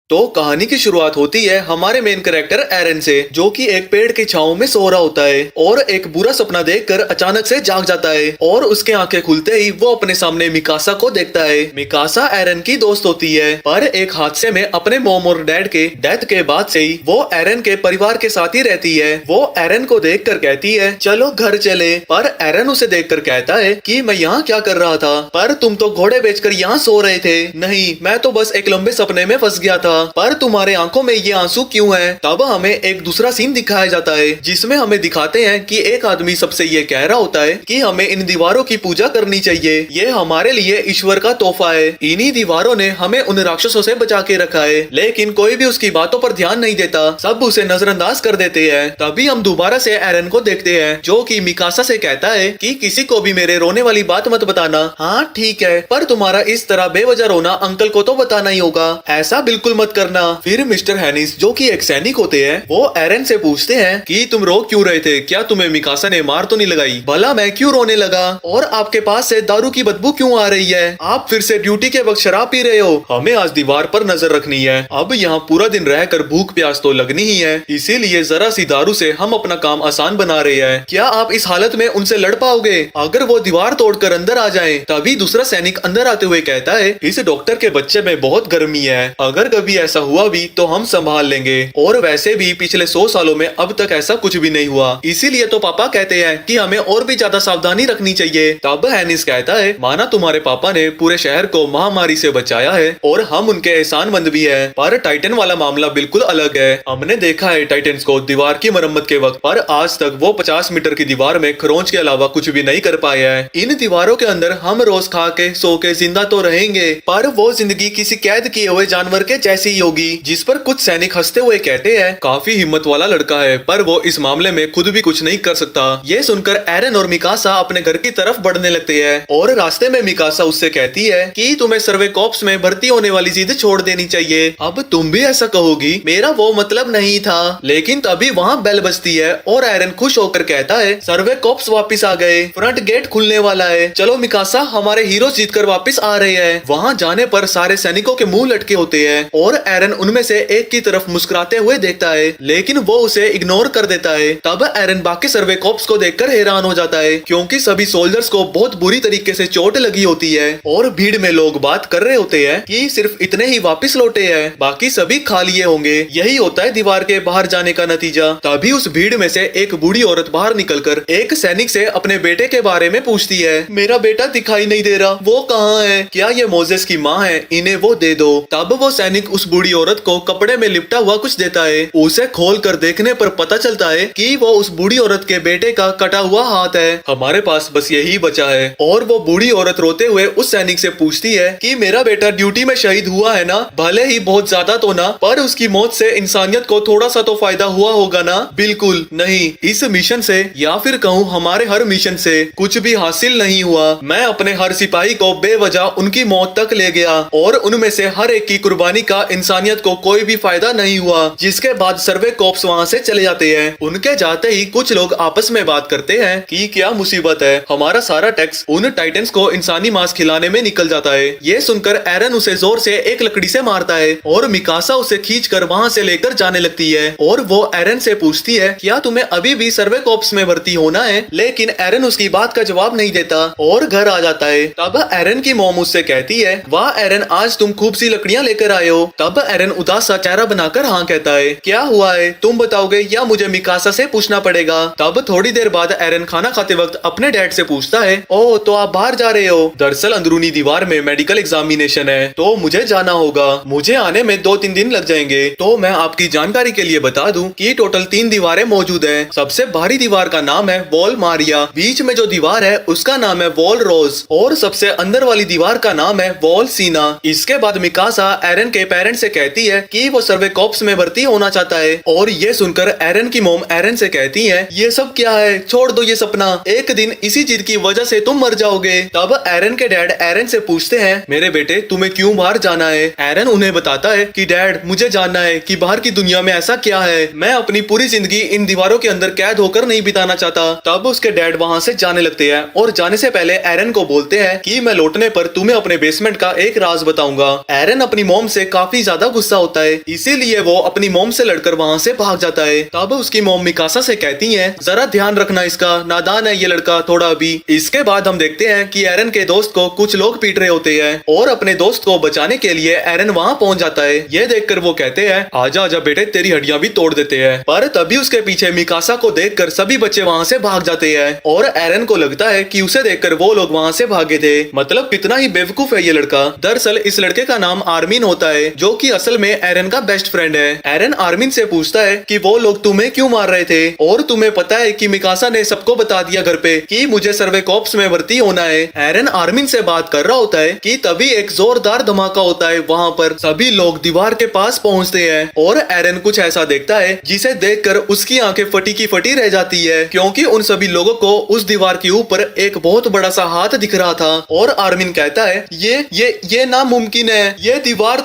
तो कहानी की शुरुआत होती है हमारे मेन कैरेक्टर एरन से, जो कि एक पेड़ की छांव में सो रहा होता है और एक बुरा सपना देखकर अचानक से जाग जाता है और उसके आंखें खुलते ही वो अपने सामने मिकासा को देखता है। मिकासा एरन की दोस्त होती है, पर एक हादसे में अपने मॉम और डैड के डेथ के बाद से ही वो एरन के परिवार के साथ ही रहती है। वो एरन को देखकर कहती है चलो घर चले, पर एरन उसे देखकर कहता है कि मैं यहाँ क्या कर रहा था, पर तुम तो घोड़े बेचकर यहाँ सो रहे थे। नहीं, मैं तो बस एक लंबे सपने में फंस गया था, पर तुम्हारे आंखों में ये आंसू क्यों हैं? तब हमें एक दूसरा सीन दिखाया जाता है जिसमें हमें दिखाते हैं कि एक आदमी सबसे ये कह रहा होता है कि हमें इन दीवारों की पूजा करनी चाहिए, ये हमारे लिए ईश्वर का तोहफा है। इन्हीं दीवारों ने हमें उन राक्षसों से बचा के रखा है, लेकिन कोई भी उसकी बातों पर ध्यान नहीं देता, सब उसे नजरअंदाज कर देते हैं। तभी हम दोबारा से एरन को देखते हैं जो कि मिकासा से कहता है कि किसी को भी मेरे रोने वाली बात मत बताना। हाँ ठीक है, पर तुम्हारा इस तरह बेवजह रोना अंकल को तो बताना ही होगा, ऐसा बिल्कुल मत करना। फिर मिस्टर हैनिस जो कि एक सैनिक होते हैं वो एरन से पूछते हैं कि तुम रो क्यों रहे थे, क्या तुम्हें मिकासा ने मार तो नहीं लगाई? भला मैं क्यों रोने लगा, और आपके पास से दारू की बदबू क्यों आ रही है? आप फिर से ड्यूटी के वक्त शराब पी रहे हो। हमें आज दीवार पर नजर रखनी है, अब यहाँ पूरा दिन रहकर भूख प्यास तो लगनी ही है, इसीलिए जरा सी दारू से हम अपना काम आसान बना रहे हैं। क्या आप इस हालत में उनसे लड़ पाओगे? अगर वो दीवार तोड़कर अंदर आ जाएं। तभी दूसरा सैनिक अंदर आते हुए कहता है इस डॉक्टर के बच्चे में बहुत गर्मी है, अगर कभी ऐसा हुआ भी तो हम संभाल लेंगे, और वैसे भी पिछले 100 सालों में अब तक ऐसा कुछ भी नहीं हुआ, इसीलिए तो पापा कहते हैं कि हमें और भी ज्यादा सावधानी रखनी चाहिए। तब हैनिस कहता है माना तुम्हारे पापा ने पूरे शहर को महामारी से बचाया है और हम उनके एहसानमंद भी है, पर टाइटन वाला मामला बिल्कुल अलग है। हमने देखा है टाइटन्स को दीवार की मरम्मत के वक्त, पर आज तक वो 50 मीटर की दीवार में खरोंच के अलावा कुछ भी नहीं कर पाया है। इन दीवारों के अंदर हम रोज खा के सो के जिंदा तो रहेंगे, पर वो जिंदगी किसी कैद किए हुए जानवर के जैसी ही होगी। जिस पर कुछ सैनिक हंसते हुए कहते हैं काफी हिम्मत वाला लड़का है, पर वो इस मामले में खुद भी कुछ नहीं कर सकता। ये सुनकर एरन और मिकासा अपने घर की तरफ बढ़ने लगते हैं, और रास्ते में मिकासा उससे कहती है कि तुम्हें सर्वे कॉर्प्स में भर्ती होने वाली जिद छोड़ देनी चाहिए। अब तुम भी ऐसा कहोगी, मेरा वो मतलब नहीं था। लेकिन तभी वहाँ बेल बजती है और एरन खुश होकर कहता है सर्वे कॉर्प्स वापिस आ गए, फ्रंट गेट खुलने वाला है, चलो मिकासा हमारे हीरो जीतकर वापिस आ रहे हैं। वहाँ जाने पर सारे सैनिकों के मुंह लटके होते हैं और एरन उनमें से एक की तरफ मुस्कुराते हुए देखता है, लेकिन वो उसे इग्नोर कर देता है। तब एरन बाकी सर्वे कॉर्प्स को देखकर हैरान हो जाता है, क्योंकि सभी सोल्जर्स को बहुत बुरी तरीके से चोट लगी होती है और भीड़ में लोग बात कर रहे होते हैं कि सिर्फ इतने ही वापस लौटे हैं, बाकी सभी खा लिए होंगे। यही होता है दीवार के बाहर जाने का नतीजा। तभी उस भीड़ में से एक बूढ़ी औरत बाहर निकलकर एक सैनिक से अपने बेटे के बारे में पूछती है, मेरा बेटा दिखाई नहीं दे रहा, वो कहाँ है? क्या ये मोजेस की माँ है? इन्हें वो दे दो। तब वो सैनिक उस बूढ़ी औरत को कपड़े में लिपटा हुआ कुछ देता है। उसे खोल कर देखने पर पता चलता है कि वो उस बूढ़ी औरत के बेटे का कटा हुआ हाथ है। हमारे पास बस यही बचा है। और वो बूढ़ी औरत रोते हुए उस सैनिक से पूछती है कि मेरा बेटा ड्यूटी में शहीद हुआ है ना, भले ही बहुत ज्यादा तो ना, पर उसकी मौत से इंसानियत को थोड़ा सा तो फायदा हुआ होगा ना? बिल्कुल नहीं, इस मिशन से या फिर कहूँ हमारे हर मिशन से कुछ भी हासिल नहीं हुआ। मैं अपने हर सिपाही को बेवजह उनकी मौत तक ले गया और उनमें से हर एक की कुर्बानी का इंसानियत को कोई भी फायदा नहीं हुआ। जिसके बाद सर्वे कॉर्प्स वहाँ से चले जाते हैं। उनके जाते ही कुछ लोग आपस में बात करते हैं कि क्या मुसीबत है, हमारा सारा टैक्स उन टाइटन्स को इंसानी मांस खिलाने में निकल जाता है। ये सुनकर एरन उसे जोर से एक लकड़ी से मारता है और मिकासा उसे खींचकर वहाँ से लेकर जाने लगती है, और वो एरन से पूछती है क्या तुम्हें अभी भी सर्वे कॉर्प्स में भर्ती होना है? लेकिन एरन उसकी बात का जवाब नहीं देता और घर आ जाता है। तब एरन की मॉम उससे कहती है वाह एरन, आज तुम खूब सी लकड़ियाँ लेकर आए हो। तब एरन उदास सा चेहरा बनाकर हाँ कहता है, क्या हुआ है, तुम बताओगे या मुझे मिकासा से पूछना पड़ेगा? तब थोड़ी देर बाद एरन खाना खाते वक्त अपने डैड से पूछता है ओह तो आप बाहर जा रहे हो? दरअसल अंदरूनी दीवार में मेडिकल एग्जामिनेशन है तो मुझे जाना होगा, मुझे आने में 2-3 दिन लग जाएंगे। तो मैं आपकी जानकारी के लिए बता दूं कि टोटल 3 दीवारें मौजूद हैं। सबसे बाहरी दीवार का नाम है वॉल मारिया, बीच में जो दीवार है उसका नाम है वॉल रोज, और सबसे अंदर वाली दीवार का नाम है वॉल सीना। इसके बाद मिकासा एरन के पेरेंट्स से कहती है कि वो सर्वे कॉर्प्स में भर्ती होना चाहता है, और ये सुनकर एरन की मॉम एरन से कहती है ये सब क्या है, छोड़ दो ये सपना, एक दिन इसी जिद की वजह से तुम मर जाओगे। तब एरन के डैड एरन से पूछते हैं मेरे बेटे तुम्हें क्यों बाहर जाना है? एरन उन्हें बताता है कि डैड मुझे जानना है कि बाहर की दुनिया में ऐसा क्या है, मैं अपनी पूरी जिंदगी इन दीवारों के अंदर कैद होकर नहीं बिताना चाहता। तब उसके डैड वहाँ से जाने लगते हैं और जाने से पहले एरन को बोलते हैं कि मैं लौटने पर तुम्हें अपने बेसमेंट का एक राज बताऊंगा। एरन अपनी मॉम से काफी काफी ज्यादा गुस्सा होता है, इसीलिए वो अपनी मॉम से लड़कर वहाँ से भाग जाता है। तब उसकी मॉम मिकासा से कहती है जरा ध्यान रखना इसका, नादान है ये लड़का थोड़ा अभी। इसके बाद हम देखते हैं कि एरन के दोस्त को कुछ लोग पीट रहे होते हैं और अपने दोस्त को बचाने के लिए एरन वहाँ पहुँच जाता है। ये देखकर वो कहते हैं आजा आजा बेटे, तेरी हड्डियां भी तोड़ देते हैं। पर तभी उसके पीछे मिकासा को देखकर सभी बच्चे वहाँ से भाग जाते हैं और एरन को लगता है कि उसे देखकर वो लोग वहाँ से भागे थे। मतलब कितना ही बेवकूफ है ये लड़का। दरअसल इस लड़के का नाम आर्मिन होता है, जो कि असल में एरन का बेस्ट फ्रेंड है। एरन आर्मिन से पूछता है कि वो लोग तुम्हें क्यों मार रहे थे और तुम्हें पता है कि मिकासा ने सबको बता दिया घर पे कि मुझे सर्वे कॉर्प्स में भर्ती होना है। एरन आर्मिन से बात कर रहा होता है कि तभी एक जोरदार धमाका होता है। वहाँ पर सभी लोग दीवार के पास पहुँचते हैं और एरन कुछ ऐसा देखता है जिसे देखकर उसकी आंखें फटी की फटी रह जाती है, क्योंकि उन सभी लोगों को उस दीवार के ऊपर एक बहुत बड़ा सा हाथ दिख रहा था। और आर्मिन कहता है ये नामुमकिन है, ये दीवार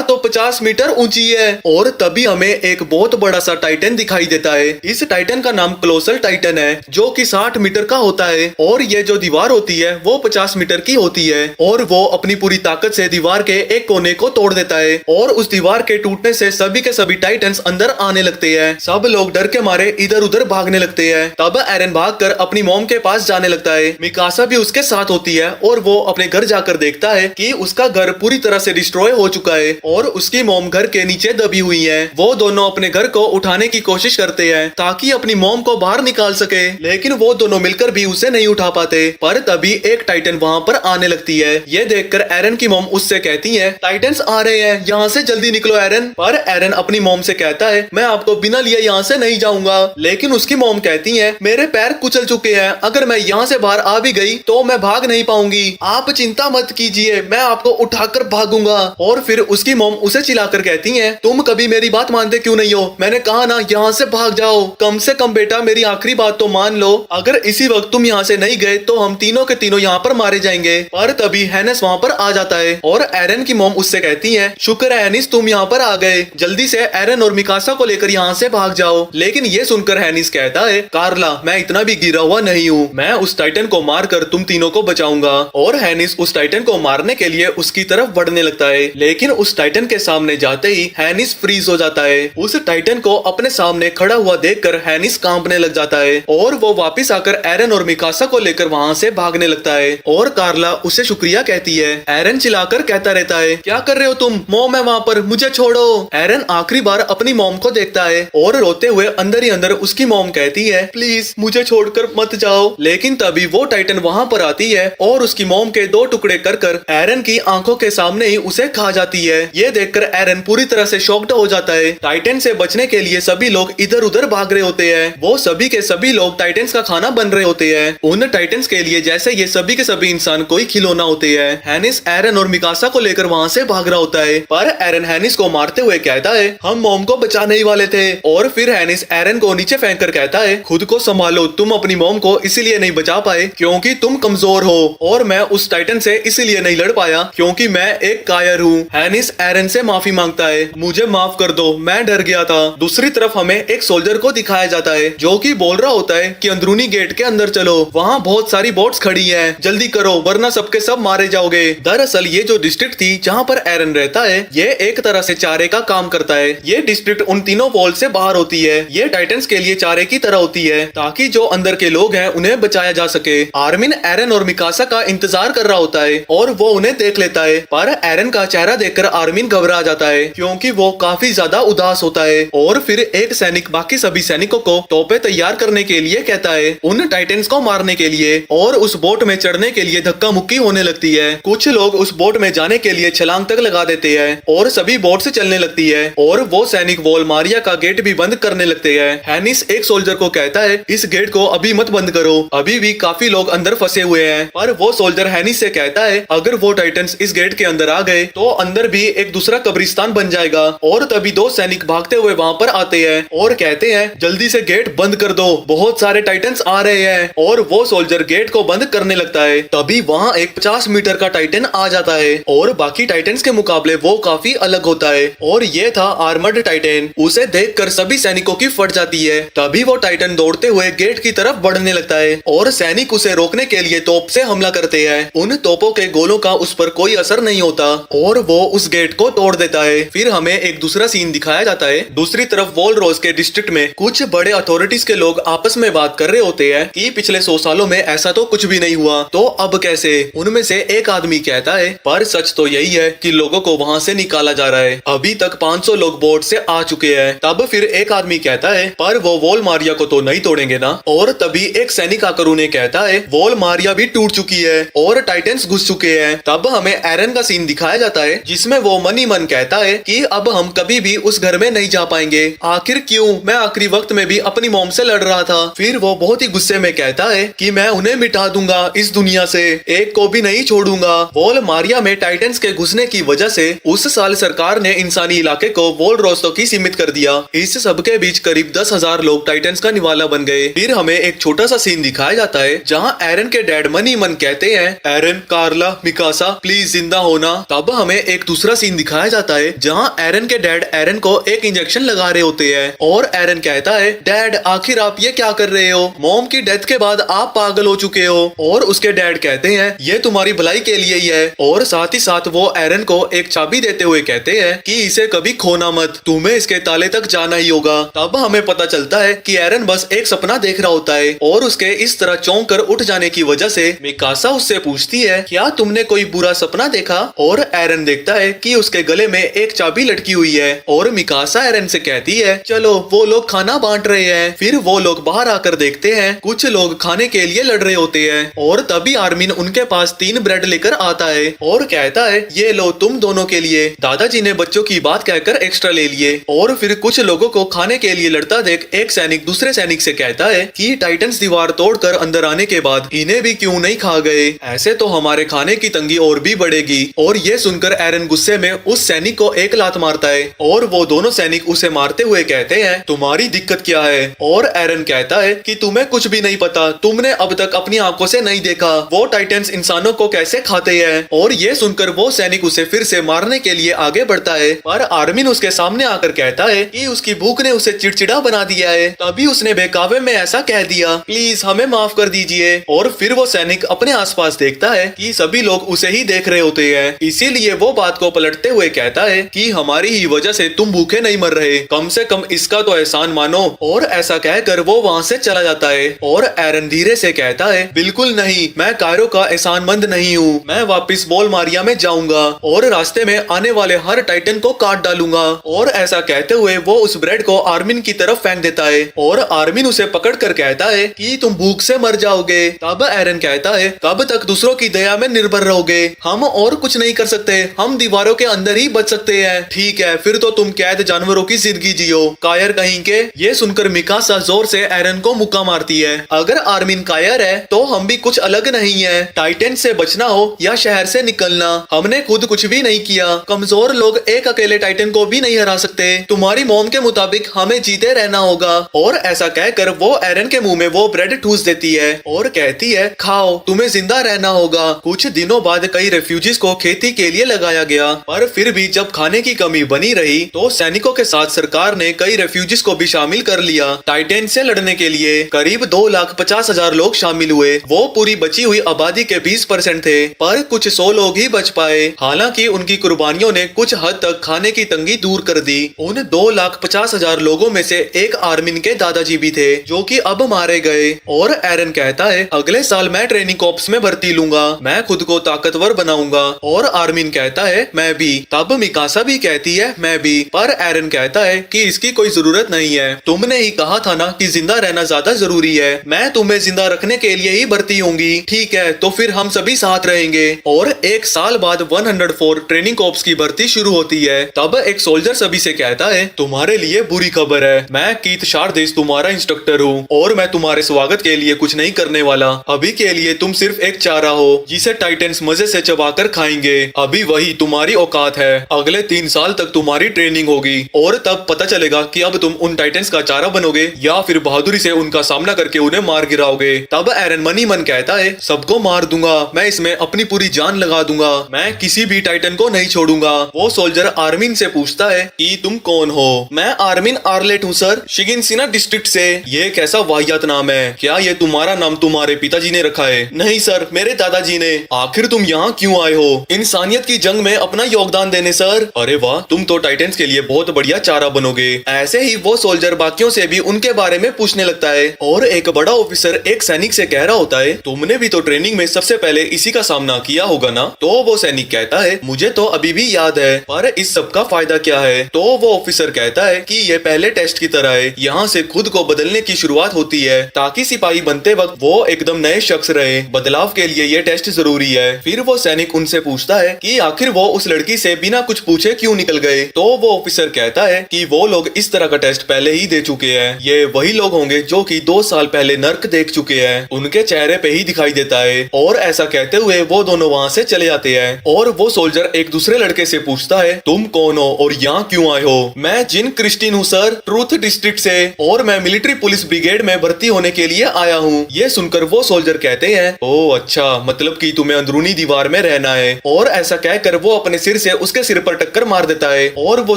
तो 50 मीटर ऊंची है। और तभी हमें एक बहुत बड़ा सा टाइटन दिखाई देता है। इस टाइटन का नाम कोलोसल टाइटन है, जो कि 60 मीटर का होता है और ये जो दीवार होती है वो 50 मीटर की होती है। और वो अपनी पूरी ताकत से दीवार के एक कोने को तोड़ देता है और उस दीवार के टूटने से सभी के सभी टाइटन्स अंदर आने लगते हैं। सब लोग डर के मारे इधर उधर भागने लगते हैं। तब एरन भागकर अपनी मॉम के पास जाने लगता है। मिकासा भी उसके साथ होती है और वो अपने घर जाकर देखता है कि उसका घर पूरी तरह से डिस्ट्रॉय हो चुका है और उसकी मॉम घर के नीचे दबी हुई है। वो दोनों अपने घर को उठाने की कोशिश करते हैं ताकि अपनी मॉम को बाहर निकाल सके, लेकिन वो दोनों मिलकर भी उसे नहीं उठा पाते। पर तभी एक टाइटन वहाँ पर आने लगती है। ये देखकर एरन की मॉम उससे कहती है टाइटन्स आ रहे हैं, यहाँ से जल्दी निकलो एरन। पर एरन अपनी मॉम से कहता है मैं आपको बिना लिए यहाँ से नहीं जाऊंगा। लेकिन उसकी मॉम कहती है मेरे पैर कुचल चुके हैं, अगर मैं यहाँ से बाहर आ भी गई तो मैं भाग नहीं पाऊंगी, आप चिंता मत कीजिए, मैं आपको उठाकर भागूंगा। और फिर उसकी मॉम उसे चिल्लाकर कहती है तुम कभी मेरी बात मानते क्यों नहीं हो, मैंने कहा ना यहाँ से भाग जाओ, कम से कम बेटा मेरी आखिरी बात तो मान लो, अगर इसी वक्त तुम यहाँ से नहीं गए तो हम तीनों के तीनों यहाँ पर मारे जाएंगे। पर तभी हैनिस वहाँ पर आ जाता है और एरन की मॉम उससे कहती है शुक्र है हैनिस तुम यहाँ पर आ गए, जल्दी से एरन और मिकासा को लेकर यहाँ से भाग जाओ। लेकिन ये सुनकर हैनिस कहता है कार्ला मैं इतना भी गिरा हुआ नहीं हूँ, मैं उस टाइटन को मारकर तुम तीनों को बचाऊंगा। और हैनिस उस टाइटन को मारने के लिए उसकी तरफ बढ़ने लगता है, लेकिन उस टाइटन के सामने जाते ही हैनिस फ्रीज हो जाता है। उस टाइटन को अपने सामने खड़ा हुआ देखकर हैनिस कांपने लग जाता है और वो वापिस आकर एरन और मिकासा को लेकर वहाँ से भागने लगता है। और कार्ला उसे शुक्रिया कहती है। एरन चिल्लाकर कहता रहता है क्या कर रहे हो तुम, मॉम है वहाँ पर, मुझे छोड़ो। एरन आखिरी बार अपनी मॉम को देखता है और रोते हुए अंदर ही अंदर उसकी मॉम कहती है प्लीज मुझे छोड़कर मत जाओ। लेकिन तभी वो टाइटन वहाँ पर आती है और उसकी मॉम के 2 टुकड़े कर एरन की आंखों के सामने ही उसे खा जाती है। ये देखकर एरन पूरी तरह से शॉक्ड हो जाता है। टाइटन से बचने के लिए सभी लोग इधर उधर भाग रहे होते हैं। वो सभी के सभी लोग टाइटन्स का खाना बन रहे होते हैं। उन टाइटन्स के लिए जैसे ये सभी के सभी इंसान कोई खिलौना होते हैं। हैनिस एरन और मिकासा को लेकर वहाँ से भाग रहा होता है, पर एरन हैनिस को मारते हुए कहता है हम मॉम को बचाने ही वाले थे। और फिर हैनिस एरन को नीचे फेंक कर कहता है खुद को संभालो, तुम अपनी मॉम को इसीलिए नहीं बचा पाए क्योंकि तुम कमजोर हो, और मैं उस टाइटन से इसीलिए नहीं लड़ पाया क्योंकि मैं एक कायर हूँ। हैनिस एरन से माफी मांगता है मुझे माफ कर दो, मैं डर गया था। दूसरी तरफ हमें एक सोल्जर को दिखाया जाता है जो कि बोल रहा होता है कि अंदरूनी गेट के अंदर चलो, वहाँ बहुत सारी बोट्स खड़ी हैं, जल्दी करो वरना सबके सब मारे जाओगे। दरअसल ये जो डिस्ट्रिक्ट थी जहाँ पर एरन रहता है ये एक तरह से चारे का काम करता है। ये डिस्ट्रिक्ट उन तीनों वॉल से बाहर होती है। ये टाइटन्स के लिए चारे की तरह होती है ताकि जो अंदर के लोग हैं उन्हें बचाया जा सके। आर्मिन एरन और मिकासा का इंतजार कर रहा होता है और वो उन्हें देख लेता है, पर एरन का चेहरा देखकर आर्मिन घबरा जाता है क्योंकि वो काफी ज्यादा उदास होता है। और फिर एक सैनिक बाकी सभी सैनिकों को तोपे तैयार करने के लिए कहता है उन टाइटन्स को मारने के लिए, और उस बोट में चढ़ने के लिए धक्का मुक्की होने लगती है। कुछ लोग उस बोट में जाने के लिए छलांग तक लगा देते हैं और सभी बोट से चलने लगती है और वो सैनिक वॉलमारिया का गेट भी बंद करने लगते हैं। हैनिस एक सोल्जर को कहता है इस गेट को अभी मत बंद करो, अभी भी काफी लोग अंदर फंसे हुए हैं। पर वो सोल्जर हैनिस से कहता है अगर वो टाइटन्स इस गेट के अंदर आ गए तो अंदर भी एक दूसरा कब्रिस्तान बन जाएगा। और तभी 2 सैनिक भागते हुए वहाँ पर आते हैं और कहते हैं जल्दी से गेट बंद कर दो, बहुत सारे टाइटन्स आ रहे हैं। और वो सोल्जर गेट को बंद करने लगता है। तभी वहाँ एक 50 मीटर का टाइटन आ जाता है और बाकी टाइटन्स के मुकाबले वो काफी अलग होता है और ये था आर्मर्ड टाइटन। उसे देखकर सभी सैनिकों की फट जाती है। तभी वो टाइटन दौड़ते हुए गेट की तरफ बढ़ने लगता है और सैनिक उसे रोकने के लिए तोप से हमला करते हैं। उन तोपों के गोलों का उस पर कोई असर नहीं होता और वो उस गेट को तोड़ देता है। फिर हमें एक दूसरा सीन दिखाया जाता है। दूसरी तरफ वॉलरोज के डिस्ट्रिक्ट में कुछ बड़े अथॉरिटीज के लोग आपस में बात कर रहे होते हैं कि पिछले 100 सालों में ऐसा तो कुछ भी नहीं हुआ, तो अब कैसे। उनमें से एक आदमी कहता है पर सच तो यही है कि लोगों को वहाँ से निकाला जा रहा है, अभी तक 500 लोग बोट से आ चुके हैं। तब फिर एक आदमी कहता है पर वो वॉल मारिया को तो नहीं तोड़ेंगे ना। और तभी एक सैनिक आकर उन्हें कहता है वॉल मारिया भी टूट चुकी है और टाइटन्स घुस चुके हैं। तब हमें एरन का सीन दिखाया जाता है जिसमें वो मन ही मन कहता है कि अब हम कभी भी उस घर में नहीं जा पाएंगे। आखिर क्यों, मैं आखिरी वक्त में भी अपनी मॉम से लड़ रहा था। फिर वो बहुत ही गुस्से में कहता है कि मैं उन्हें मिटा दूंगा इस दुनिया से, एक को भी नहीं छोड़ूंगा। वॉल मारिया में टाइटन्स के घुसने की वजह से उस साल सरकार ने इंसानी इलाके को वॉलरोज तक ही सीमित कर दिया। इस सब के बीच करीब 10,000 लोग टाइटन्स का निवाला बन गए। फिर हमें एक छोटा सा सीन दिखाया जाता है जहाँ एरन के डैड मन ही मन कहते हैं एरन, कार्ला, मिकासा प्लीज जिंदा होना। तब हमें एक दूसरा सीन दिखाया जाता है जहाँ एरन के डैड एरन को एक इंजेक्शन लगा रहे होते हैं और एरन कहता है डैड आखिर आप ये क्या कर रहे हो, मॉम की डेथ के बाद आप पागल हो चुके हो। और उसके डैड कहते हैं ये तुम्हारी भलाई के लिए ही है। और साथ ही साथ वो एरन को एक चाबी देते हुए कहते हैं कि इसे कभी खोना मत, तुम्हें इसके ताले तक जाना ही होगा। तब हमें पता चलता है कि एरन बस एक सपना देख रहा होता है और उसके इस तरह चौंक कर उठ जाने की वजह से मिकासा उससे पूछती है क्या तुमने कोई बुरा सपना देखा। और एरन देखता है कि उसके गले में एक चाबी लटकी हुई है और मिकासा एरन से कहती है चलो वो लोग खाना बांट रहे हैं। फिर वो लोग बाहर आकर देखते हैं कुछ लोग खाने के लिए लड़ रहे होते हैं और तभी आर्मिन उनके पास 3 ब्रेड लेकर आता है और कहता है ये लो तुम दोनों के लिए। दादाजी ने बच्चों की बात कहकर एक्स्ट्रा ले लिए। और फिर कुछ लोगों को खाने के लिए लड़ता देख एक सैनिक दूसरे सैनिक से कहता है कि टाइटन्स दीवार तोड़कर अंदर आने के बाद इन्हें भी क्यों नहीं खा गए, ऐसे तो हमारे खाने की तंगी और भी बढ़ेगी। और ये सुनकर एरन गुस्से में उस सैनिक को एक लात मारता है और वो दोनों सैनिक उसे मारते हुए कहते हैं तुम्हारी दिक्कत क्या है। और एरन कहता है कि तुम्हें कुछ भी नहीं पता, तुमने अब तक अपनी आंखों से नहीं देखा वो टाइटन्स इंसानों को कैसे खाते हैं। और ये सुनकर वो सैनिक उसे फिर से मारने के लिए आगे बढ़ता है पर आर्मिन उसके सामने आकर कहता है कि उसकी भूख ने उसे चिड़चिड़ा बना दिया है, तभी उसने बेकाबू में ऐसा कह दिया, प्लीज हमें माफ कर दीजिए। और फिर वो सैनिक अपने आसपास देखता है कि सभी लोग उसे ही देख रहे होते हैं, इसीलिए वो बात को पलटते हुए कहता है कि हमारी ही वजह से तुम भूखे नहीं मर रहे, कम से कम इसका तो एहसान मानो। और ऐसा कहकर वो वहाँ से चला जाता है। और एरन धीरे से कहता है बिल्कुल नहीं, मैं कायरो का एहसानमंद नहीं हूँ, मैं वापस वॉल मारिया में जाऊंगा और रास्ते में आने वाले हर टाइटन को काट डालूंगा। और ऐसा कहते हुए वो उस ब्रेड को आर्मिन की तरफ फेंक देता है और आर्मिन उसे पकड़ कर कहता है कि तुम भूख से मर जाओगे। तब एरन कहता है कब तक दूसरों की दया में निर्भर रहोगे, हम और कुछ नहीं कर सकते, हम दीवारों के अंदर ही बच सकते हैं। ठीक है फिर तो तुम कैद जानवरों की जिंदगी जियो, कायर कहीं के। ये सुनकर मिकासा जोर से एरन को मुक्का मारती है, अगर आर्मिन कायर है तो हम भी कुछ अलग नहीं है, टाइटन से बचना हो या शहर से निकलना, हमने खुद कुछ भी नहीं किया, कमजोर लोग एक अकेले टाइटन को भी नहीं हरा सकते, तुम्हारी मॉम के मुताबिक हमें जीते रहना होगा। और ऐसा कहकर वो एरन के मुंह में वो ब्रेड ठूस देती है और कहती है खाओ, तुम्हें जिंदा रहना होगा। कुछ दिनों बाद कई रेफ्यूजीज को खेती के लिए लगाया गया पर फिर भी जब खाने की कमी बनी रही तो सैनिकों के साथ सरकार ने कई रेफ्यूजीज को भी शामिल कर लिया। टाइटन से लड़ने के लिए करीब 2,50,000 लोग शामिल हुए, वो पूरी बची हुई आबादी के 20% थे पर कुछ 100 लोग ही बच पाए। हालांकि उनकी कुर्बानियों ने कुछ हद तक खाने की तंगी दूर कर दी। उन 2,50,000 लोगों में से एक आर्मिन के दादाजी भी थे जो कि अब मारे गए। और एरन कहता है अगले साल मैं ट्रेनिंग कॉर्प्स में भर्ती लूंगा, मैं खुद को ताकतवर बनाऊंगा। और आर्मिन कहता है मैं भी। तब मिकासा भी कहती है मैं भी, पर एरन कहता है कि इसकी कोई जरूरत नहीं है, तुमने ही कहा था ना कि जिंदा रहना ज्यादा जरूरी है, मैं तुम्हें जिंदा रखने के लिए ही भर्ती होंगी। ठीक है तो फिर हम सभी साथ रहेंगे। और एक साल बाद 104 ट्रेनिंग कॉर्प्स की भर्ती शुरू होती है। तब एक सोल्जर सभी से कहता है तुम्हारे लिए बुरी खबर है, मैं कीथ शारदेस तुम्हारा इंस्ट्रक्टर हूँ और मैं तुम्हारे स्वागत के लिए कुछ नहीं करने वाला, अभी के लिए तुम सिर्फ एक चारा हो जिसे टाइटन्स मजे से चबाकर खाएंगे, अभी वही तुम्हारी औकात है। अगले 3 साल तक तुम्हारी ट्रेनिंग होगी और तब पता चलेगा कि अब तुम उन टाइटन्स का चारा बनोगे या फिर बहादुरी से उनका सामना करके उन्हें मार गिराओगे। तब एरन मन ही मन कहता है सबको मार दूंगा, मैं इसमें अपनी पूरी जान लगा दूंगा, मैं किसी भी टाइटन को नहीं छोड़ूंगा। वो सोल्जर आर्मिन से पूछता है कि तुम कौन हो। मैं आर्मिन आर्लेट हूँ सर, शिगिनसिना डिस्ट्रिक्ट से। ये कैसा वाहियात नाम है, क्या ये तुम्हारा नाम तुम्हारे पिताजी ने रखा है? नहीं सर, मेरे दादाजी ने। आखिर तुम यहाँ क्यों आए हो? इंसानियत की जंग में अपना योगदान देने सर। अरे वाह, तुम तो टाइटन्स के लिए बहुत बढ़िया चारा बनोगे। ऐसे ही वो सोल्जर बाकियों से भी उनके बारे में पूछने लगता है और एक बड़ा ऑफिसर एक सैनिक से कह रहा होता है, तुमने भी तो ट्रेनिंग में सबसे पहले इसी का सामना किया होगा ना? तो वो सैनिक कहता है, मुझे तो अभी भी याद है, पर इस सब का फायदा क्या है? तो वो ऑफिसर कहता है कि ये पहले टेस्ट की तरह है, यहाँ से खुद को बदलने की शुरुआत होती है ताकि सिपाही बनते वक्त वो एकदम नए शख्स रहे। बदलाव के लिए ये टेस्ट जरूरी है। फिर वो सैनिक उनसे पूछता है कि आखिर वो उस लड़की से बिना कुछ पूछे क्यों निकल गए? तो वो ऑफिसर कहता है कि वो लोग इस तरह का टेस्ट पहले ही दे चुके हैं। ये वही लोग होंगे जो कि 2 साल पहले नर्क देख चुके हैं, उनके चेहरे पे ही दिखाई देता है। और ऐसा कहते हुए वो दोनों वहाँ से चले जाते हैं। और वो सोल्जर एक दूसरे लड़के से पूछता है, तुम कौन हो और यहाँ क्यों आए हो? मैं जिन क्रिस्टिन हूँ सर, ट्रूथ डिस्ट्रिक्ट से, और मैं मिलिट्री पुलिस ब्रिगेड में भर्ती होने के लिए आया हूँ। ये सुनकर वो सोल्जर कहते हैं, ओ अच्छा, मतलब कि तुम्हें अंदरूनी दीवार में रहना है। और ऐसा कहकर वो अपने सिर से उसके सिर पर टक्कर मार देता है। और वो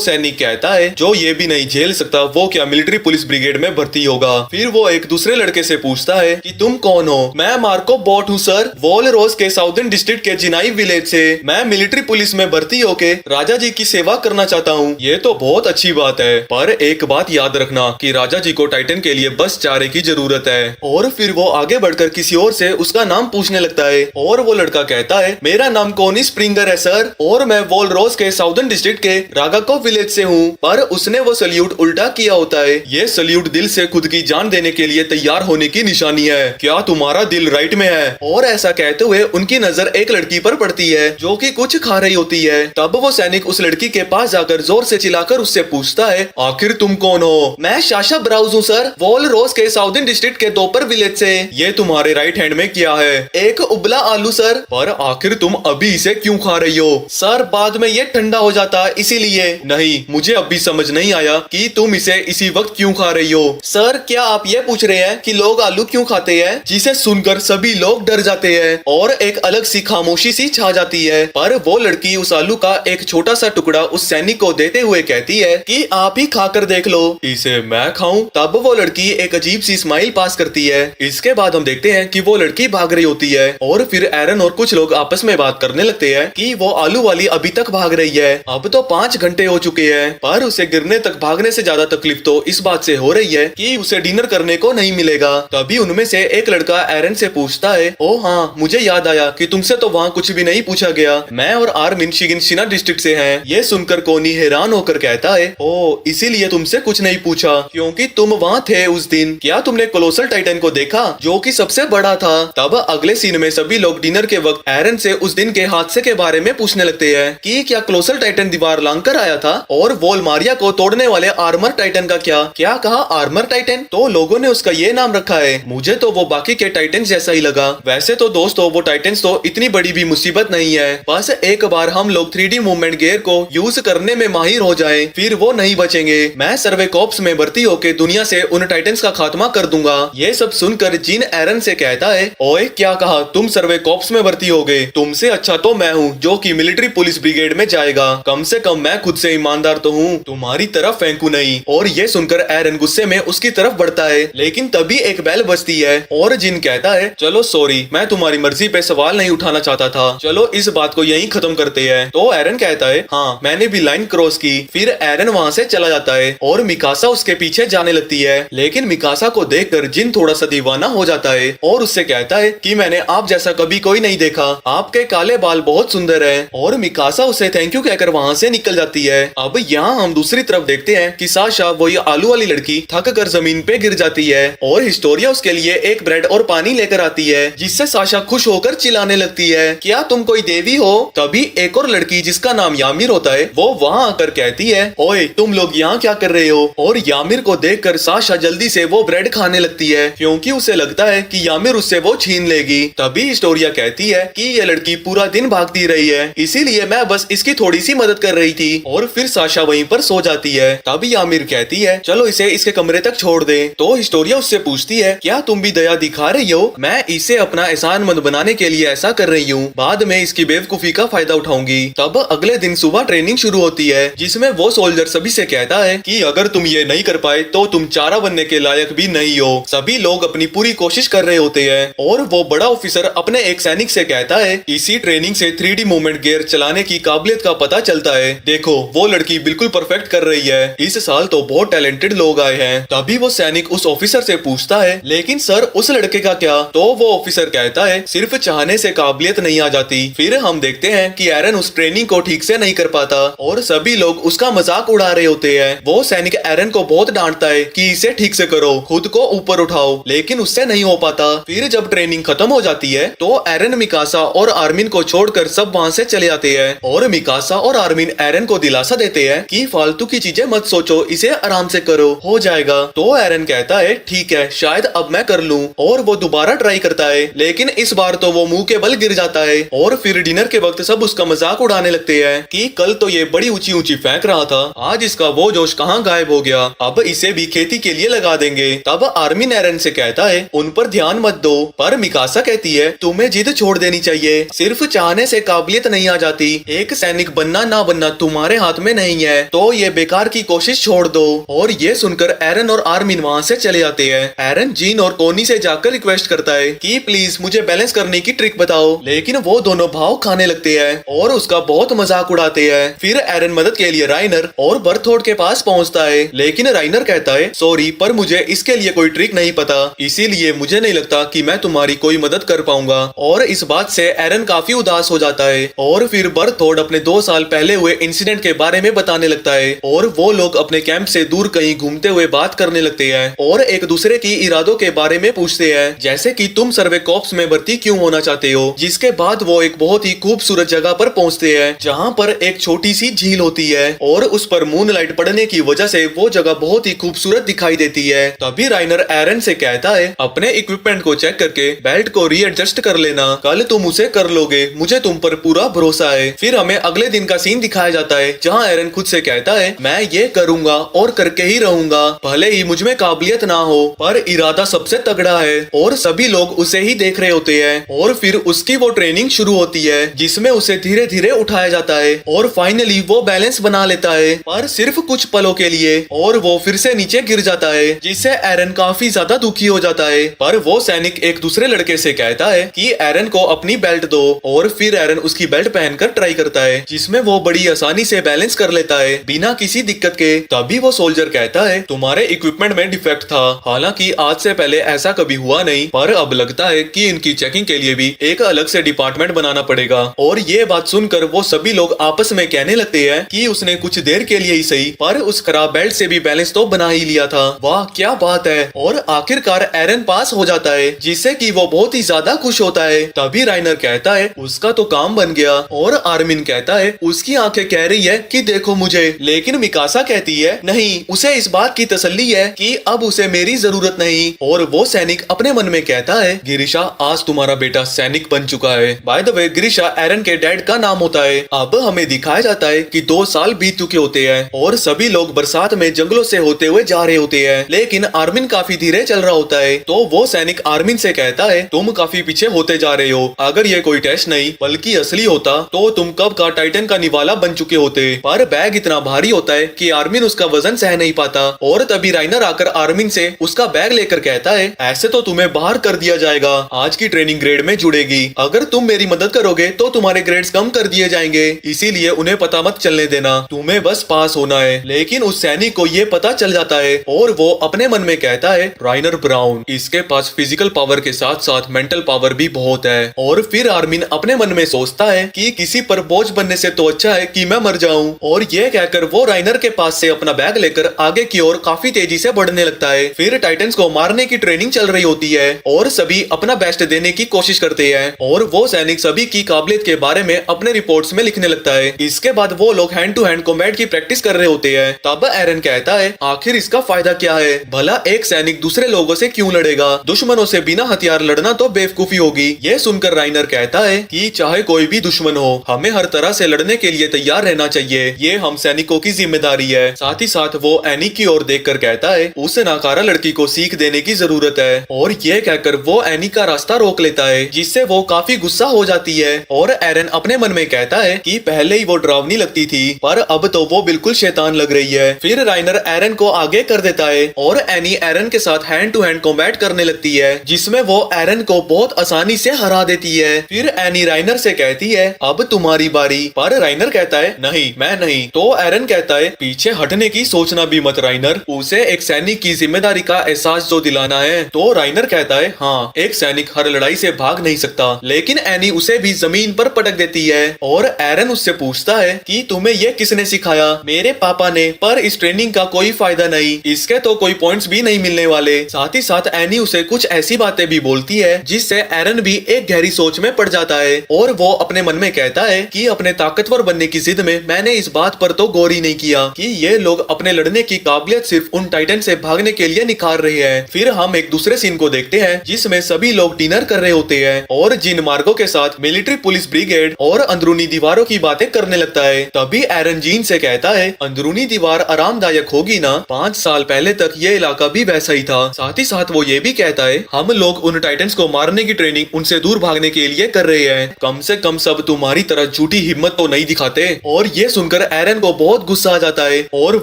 सैनिक कहता है, जो ये भी नहीं झेल सकता वो क्या मिलिट्री पुलिस ब्रिगेड में भर्ती होगा? फिर वो एक दूसरे लड़के से पूछता है कि तुम कौन हो? मैं मार्को बोट हूँ सर, वॉल रोज के साउदर्न डिस्ट्रिक्ट के जिनाई विलेज से। मैं मिलिट्री पुलिस में भर्ती होके राजा जी की सेवा करना चाहता हूँ। ये तो बहुत अच्छी बात है, पर एक बात याद रखना कि राजा जी को टाइटन के लिए बस चारे की जरूरत है। और फिर वो आगे बढ़कर किसी और से उसका नाम पूछने लगता है। और वो लड़का कहता है, मेरा नाम कोनी स्प्रिंगर है सर, और मैं वॉल रोज के साउदर्न डिस्ट्रिक्ट के रागाको विलेज से हूँ। पर उसने वो सल्यूट उल्टा किया होता है। ये सल्यूट दिल से खुद की जान देने के लिए तैयार होने की निशानी है। क्या तुम्हारा दिल राइट में है? और ऐसा कहते हुए उनकी नजर एक लड़की पर पड़ती है जो कि कुछ खा रही होती है। तब वो सैनिक उस लड़की के पास जाकर जोर से चिल्लाकर उससे पूछता है, आखिर तुम कौन हो? मैं साशा ब्राउज हूँ सर, वॉल रोज के साउदर्न डिस्ट्रिक्ट के दोपर विलेज से। ये तुम्हारे राइट हैंड में क्या है? एक उबला आलू सर। पर आखिर तुम अभी इसे क्यों खा रही हो? सर बाद में ये ठंडा हो जाता है इसीलिए। नहीं, मुझे अभी समझ नहीं आया कि तुम इसे इसी वक्त क्यों खा रही हो। सर क्या आप ये पूछ रहे हैं कि लोग आलू क्यों खाते हैं? जिसे सुनकर सभी लोग डर जाते हैं और एक अलग सी खामोशी सी छा जाती है। पर वो लड़की उस आलू का एक छोटा सा टुकड़ा उस सैनिक को देते हुए कहती है कि आप ही खाकर देख लो। इसे मैं खाऊं? तब वो लड़की एक अजीब सी स्माइल पास करती है। इसके बाद हम देखते हैं कि वो लड़की भाग रही होती है और फिर एरन और कुछ लोग आपस में बात करने लगते हैं कि वो आलू वाली अभी तक भाग रही है। अब तो 5 घंटे हो चुके हैं, पर उसे गिरने तक भागने से ज्यादा तकलीफ तो इस बात से हो रही है कि उसे डिनर करने को नहीं मिलेगा। तभी उनमें से एक लड़का एरन से पूछता है, ओ हाँ, मुझे याद आया कि तुमसे तो वहाँ कुछ भी नहीं पूछा गया। मैं और आर्मिन शिगिनशिना डिस्ट्रिक्ट से हैं। ये सुनकर कोनी हैरान होकर कहता है, ओ इसीलिए तुमसे कुछ नहीं पूछा क्योंकि तुम वहाँ थे उस दिन। क्या तुमने कोलोसल टाइटन को देखा जो कि सबसे बड़ा था? तब अगले सीन में सभी लोग डिनर के वक्त एरन से उस दिन के हादसे के बारे में पूछने लगते हैं कि क्या कोलोसल टाइटन दीवार लांग कर आया था? और वोलमारिया को तोड़ने वाले आर्मर टाइटन का क्या कहा? Armour Titan? तो लोगों ने उसका ये नाम रखा है। मुझे तो वो बाकी के टाइटन जैसा ही लगा। वैसे तो दोस्तों वो टाइटन्स तो इतनी बड़ी भी मुसीबत नहीं है, बस एक बार हम लोग 3D मूवमेंट गियर को यूज करने में माहिर हो जाएं, फिर वो नहीं बचेंगे। मैं सर्वे कॉप्स में भर्ती होके दुनिया से उन टाइटन्स का खात्मा कर दूंगा। ये सब सुनकर जिन एरन से कहता है, ओए क्या कहा? तुम सर्वे कॉप्स में भर्ती हो गए? तुमसे अच्छा तो मैं हूँ जो कि मिलिट्री पुलिस ब्रिगेड में जाएगा। कम से कम मैं खुद से ईमानदार तो हूँ, तुम्हारी तरफ फेंकू नहीं। और ये सुनकर एरन गुस्से में उसकी तरफ बढ़ता है, लेकिन तभी एक बेल बजती है और जिन कहता है, चलो सॉरी, मैं तुम्हारी मर्जी पे सवाल नहीं उठाना चाहता था, चलो इस बात को यहीं खत्म करते हैं। तो एरन कहता है, हाँ मैंने भी लाइन क्रॉस की। फिर एरन वहाँ से चला जाता है और मिकासा उसके पीछे जाने लगती है। लेकिन मिकासा को देखकर जिन थोड़ा सा दीवाना हो जाता है और उससे कहता है कि मैंने आप जैसा कभी कोई नहीं देखा, आपके काले बाल बहुत सुंदर हैं। और मिकासा उसे थैंक यू कहकर वहाँ से निकल जाती है। अब यहाँ हम दूसरी तरफ देखते हैं कि साशा वही आलू वाली लड़की थक कर जमीन पे गिर जाती है और हिस्टोरिया उसके लिए एक ब्रेड और पानी लेकर आती है, जिससे साशा खुश होकर चिल्लाने लगती है, क्या तुम कोई देवी हो? तभी एक और लड़की जिसका नाम यामिर होता है वो वहाँ आकर कहती है, ओए तुम लोग यहाँ क्या कर रहे हो? और यामिर को देखकर साशा जल्दी से वो ब्रेड खाने लगती है क्योंकि उसे लगता है कि यामिर उससे वो छीन लेगी। तभी हिस्टोरिया कहती है कि ये लड़की पूरा दिन भागती रही है, इसीलिए मैं बस इसकी थोड़ी सी मदद कर रही थी। और फिर साशा वहीं पर सो जाती है। तभी यामिर कहती है, चलो इसे इसके कमरे तक छोड़ दे। तो हिस्टोरिया उससे पूछती है, क्या तुम भी दया दिखा रही हो? मैं इसे अपना एहसानमंद बनाने के लिए ऐसा कर रही हूँ, बाद में इसकी बेवकूफी का फायदा उठाऊंगी। तब अगले दिन सुबह ट्रेनिंग शुरू होती है जिसमें वो सोल्जर सभी से कहता है कि अगर तुम ये नहीं कर पाए तो तुम चारा बनने के लायक भी नहीं हो। सभी लोग अपनी पूरी कोशिश कर रहे होते हैं और वो बड़ा ऑफिसर अपने एक सैनिक से कहता है, इसी ट्रेनिंग से 3D मूवमेंट गियर चलाने की काबिलियत का पता चलता है। देखो वो लड़की बिल्कुल परफेक्ट कर रही है, इस साल तो बहुत टैलेंटेड लोग आए हैं। तभी वो सैनिक उस ऑफिसर से पूछता है, लेकिन सर उस लड़के का क्या? तो वो ऑफिसर कहता है, सिर्फ चाहने से काबिलियत नहीं आ जाती। फिर हम देखते हैं कि एरन उस ट्रेनिंग को ठीक से नहीं कर पाता और सभी लोग उसका मजाक उड़ा रहे होते हैं। वो सैनिक एरन को बहुत डांटता है कि इसे ठीक से करो, खुद को ऊपर उठाओ, लेकिन उससे नहीं हो पाता। फिर जब ट्रेनिंग खत्म हो जाती है तो एरन, मिकासा और आर्मिन को छोड़कर सब वहाँ से चले आते हैं और मिकासा और आर्मिन एरन को दिलासा देते हैं कि फालतू की चीजें मत सोचो, इसे आराम से करो, हो जाएगा। तो एरन कहता है ठीक है, शायद अब मैं कर लूं, और वो दोबारा ट्राई करता है, लेकिन इस बार तो वो मुंह के बल गिर जाता है। और फिर डिनर के वक्त सब उसका मजाक उड़ाने लगते हैं कि कल तो ये बड़ी ऊंची ऊंची फेंक रहा था, आज इसका वो जोश कहाँ गायब हो गया, अब इसे भी खेती के लिए लगा देंगे। तब आर्मिन एरन से कहता है उन पर ध्यान मत दो, पर मिकासा कहती है तुम्हें जिद छोड़ देनी चाहिए, सिर्फ चाहने से काबिलियत नहीं आ जाती, एक सैनिक बनना ना बनना तुम्हारे हाथ में नहीं है, तो ये बेकार की कोशिश छोड़ दो। और ये सुनकर एरन और आर्मिन वहाँ से चले आते हैं। एरन जीन और कोनी से जाकर रिक्वेस्ट करता है कि प्लीज मुझे बैलेंस करने की ट्रिक बताओ, लेकिन वो दोनों भाव खाने लगते हैं और उसका बहुत मजाक उड़ाते हैं। फिर एरन मदद के लिए राइनर और बर्थोड के पास पहुँचता है, लेकिन राइनर कहता है सॉरी पर मुझे इसके लिए कोई ट्रिक नहीं पता, इसीलिए मुझे नहीं लगता कि मैं तुम्हारी कोई मदद कर पाऊंगा। और इस बात से एरन काफी उदास हो जाता है और फिर बर्थोड अपने 2 साल पहले हुए इंसिडेंट के बारे में बताने लगता है और वो लोग अपने कैंप से दूर कहीं घूमते हुए बात करने लगते हैं और एक दूसरे की इरादों के बारे में पूछते हैं, जैसे कि तुम सर्वे कॉर्प्स में भर्ती क्यों होना चाहते हो। जिसके बाद वो एक बहुत ही खूबसूरत जगह पर पहुंचते हैं जहां पर एक छोटी सी झील होती है और उस पर मूनलाइट पड़ने की वजह से वो जगह बहुत ही खूबसूरत दिखाई देती है। तभी राइनर एरन से कहता है अपने इक्विपमेंट को चेक करके बेल्ट को रीएडजस्ट कर लेना, कल तुम उसे कर लोगे, मुझे तुम पर पूरा भरोसा है। फिर हमें अगले दिन का सीन दिखाया जाता है जहाँ एरन खुद से कहता है मैं ये करूंगा और करके ही रहूंगा, भले ही मुझ में काबिलियत ना हो, पर इरादा सबसे तगड़ा है। और सभी लोग उसे ही देख रहे होते हैं और फिर उसकी वो ट्रेनिंग शुरू होती है जिसमें उसे धीरे धीरे उठाया जाता है और फाइनली वो बैलेंस बना लेता है, पर सिर्फ कुछ पलों के लिए, और वो फिर से नीचे गिर जाता है जिससे एरन काफी ज्यादा दुखी हो जाता है। पर वो सैनिक एक दूसरे लड़के से कहता है कि एरन को अपनी बेल्ट दो और फिर एरन उसकी बेल्ट पहनकर ट्राई करता है जिसमें वो बड़ी आसानी से बैलेंस कर लेता है बिना किसी दिक्कत के। तभी वो सोल्जर कहता है तुम्हारे इक्विपमेंट में डिफेक्ट था, हालांकि आज से पहले ऐसा कभी हुआ नहीं, पर अब लगता है कि इनकी चेकिंग के लिए भी एक अलग से डिपार्टमेंट बनाना पड़ेगा। और ये बात सुनकर वो सभी लोग आपस में कहने लगते हैं कि उसने कुछ देर के लिए ही सही पर उस खराब बेल्ट से भी बैलेंस तो बना ही लिया था, वाह क्या बात है। और आखिरकार एरन पास हो जाता है जिससे कि वो बहुत ही ज्यादा खुश होता है। तभी राइनर कहता है उसका तो काम बन गया, और आर्मिन कहता है उसकी आंखें कह रही है कि देखो मुझे, लेकिन मिकासा कहती है नहीं, उसे इस बात की तसल्ली है कि अब उसे मेरी जरूरत नहीं। और वो सैनिक अपने मन में कहता है गिरिशा आज तुम्हारा बेटा सैनिक बन चुका है। बाय द वे गिरिशा एरन के डैड का नाम होता है। अब हमें दिखाया जाता है कि 2 साल बीत चुके होते हैं और सभी लोग बरसात में जंगलों से होते हुए जा रहे होते हैं, लेकिन आर्मिन काफी धीरे चल रहा होता है। तो वो सैनिक आर्मिन से कहता है तुम काफी पीछे होते जा रहे हो, अगर ये कोई टेस्ट नहीं बल्कि असली होता तो तुम कब का टाइटन का निवाला बन चुके होते। पर बैग इतना भारी होता है कि आर्मिन उसका वजन सह नहीं पाता और तभी राइनर आकर आर्मिन से उसका बैग लेकर कहता है ऐसे तो तुम्हें बाहर कर दिया जाएगा, आज की ट्रेनिंग ग्रेड में जुड़ेगी, अगर तुम मेरी मदद करोगे तो तुम्हारे ग्रेड्स कम कर दिए जाएंगे, इसीलिए उन्हें पता मत चलने देना, तुम्हें बस पास होना है। लेकिन उस सैनिक को ये पता चल जाता है और वो अपने मन में कहता है राइनर ब्राउन, इसके पास फिजिकल पावर के साथ साथ मेंटल पावर भी बहुत है। और फिर आर्मिन अपने मन में सोचता है कि किसी पर बोझ बनने से तो अच्छा है कि मैं मर जाऊं, और ये कहकर वो राइनर के पास से अपना बैग लेकर आगे की ओर काफी तेजी से बढ़ने लगता है। फिर टाइटन्स को मारने की ट्रेनिंग चल रही होती है और सभी अपना बेस्ट देने की कोशिश करते हैं और वो सैनिक सभी की काबिलियत के बारे में अपने रिपोर्ट्स में लिखने लगता है। इसके बाद वो लोग हैंड टू हैंड कॉम्बैट की प्रैक्टिस कर रहे होते हैं। तब एरन कहता है आखिर इसका फायदा क्या है, भला एक सैनिक दूसरे लोगों से क्यों लड़ेगा, दुश्मनों से बिना हथियार लड़ना तो बेवकूफी होगी। ये सुनकर राइनर कहता है कि चाहे कोई भी दुश्मन हो हमें हर तरह से लड़ने के लिए तैयार रहना चाहिए, ये हम सैनिकों की जिम्मेदारी है। साथ ही साथ वो एनी की ओर देखकर कहता है उस नाकारा लड़की को सीख देने की जरूरत है, और ये कहकर वो एनी का रास्ता रोक लेता है जिससे वो काफी गुस्सा हो जाती है। और एरन अपने मन में कहता है कि पहले ही वो डरावनी लगती थी पर अब तो वो बिल्कुल शैतान लग रही है। फिर राइनर एरन को आगे कर देता है और एनी एरन के साथ हैंड टू हैंड कॉम्बैट करने लगती है जिसमें वो एरन को बहुत आसानी से हरा देती है। फिर एनी राइनर से कहती है अब तुम्हारी बारी। पर राइनर कहता है नहीं, मैं नहीं। तो एरन कहता है पीछे हटने की सोचना भी मत राइनर, उसे एक सैनिक की जिम्मेदारी का एहसास जो दिलाना है। तो राइनर कहता है हाँ, एक सैनिक हर लड़ाई से भाग नहीं सकता। लेकिन एनी उसे भी जमीन पर पटक देती है और एरन उससे पूछता है कि तुम्हें ये किसने सिखाया? मेरे पापा ने, पर इस ट्रेनिंग का कोई फायदा नहीं, इसके तो कोई पॉइंट्स भी नहीं मिलने वाले। साथ ही साथ एनी उसे कुछ ऐसी बातें भी बोलती है जिससे एरन भी एक गहरी सोच में पड़ जाता है और वो अपने मन में कहता है कि अपने ताकतवर बनने की जिद में मैंने इस बात पर तो गौर ही नहीं किया कि ये लोग अपने लड़ने की काबिलियत सिर्फ उन टाइटन से भागने के लिए निखार रहे हैं। फिर हम एक दूसरे सीन को देखते हैं जिसमें सभी लोग डिनर कर रहे होते हैं और जिन मार्गों के साथ मिलिट्री पुलिस ब्रिगेड और अंदरूनी दीवारों की बातें करने लगता है। तभी एरन जीन से कहता है अंदरूनी दीवार आरामदायक होगी ना, 5 साल पहले तक ये इलाका भी वैसा ही था। साथ ही साथ वो ये भी कहता है हम लोग उन टाइटन्स को मारने की ट्रेनिंग उनसे दूर भागने के लिए कर रहे हैं, कम से कम सब तुम्हारी तरह झूठी हिम्मत तो नहीं दिखाते। और ये सुनकर एरन को बहुत गुस्सा आ जाता है और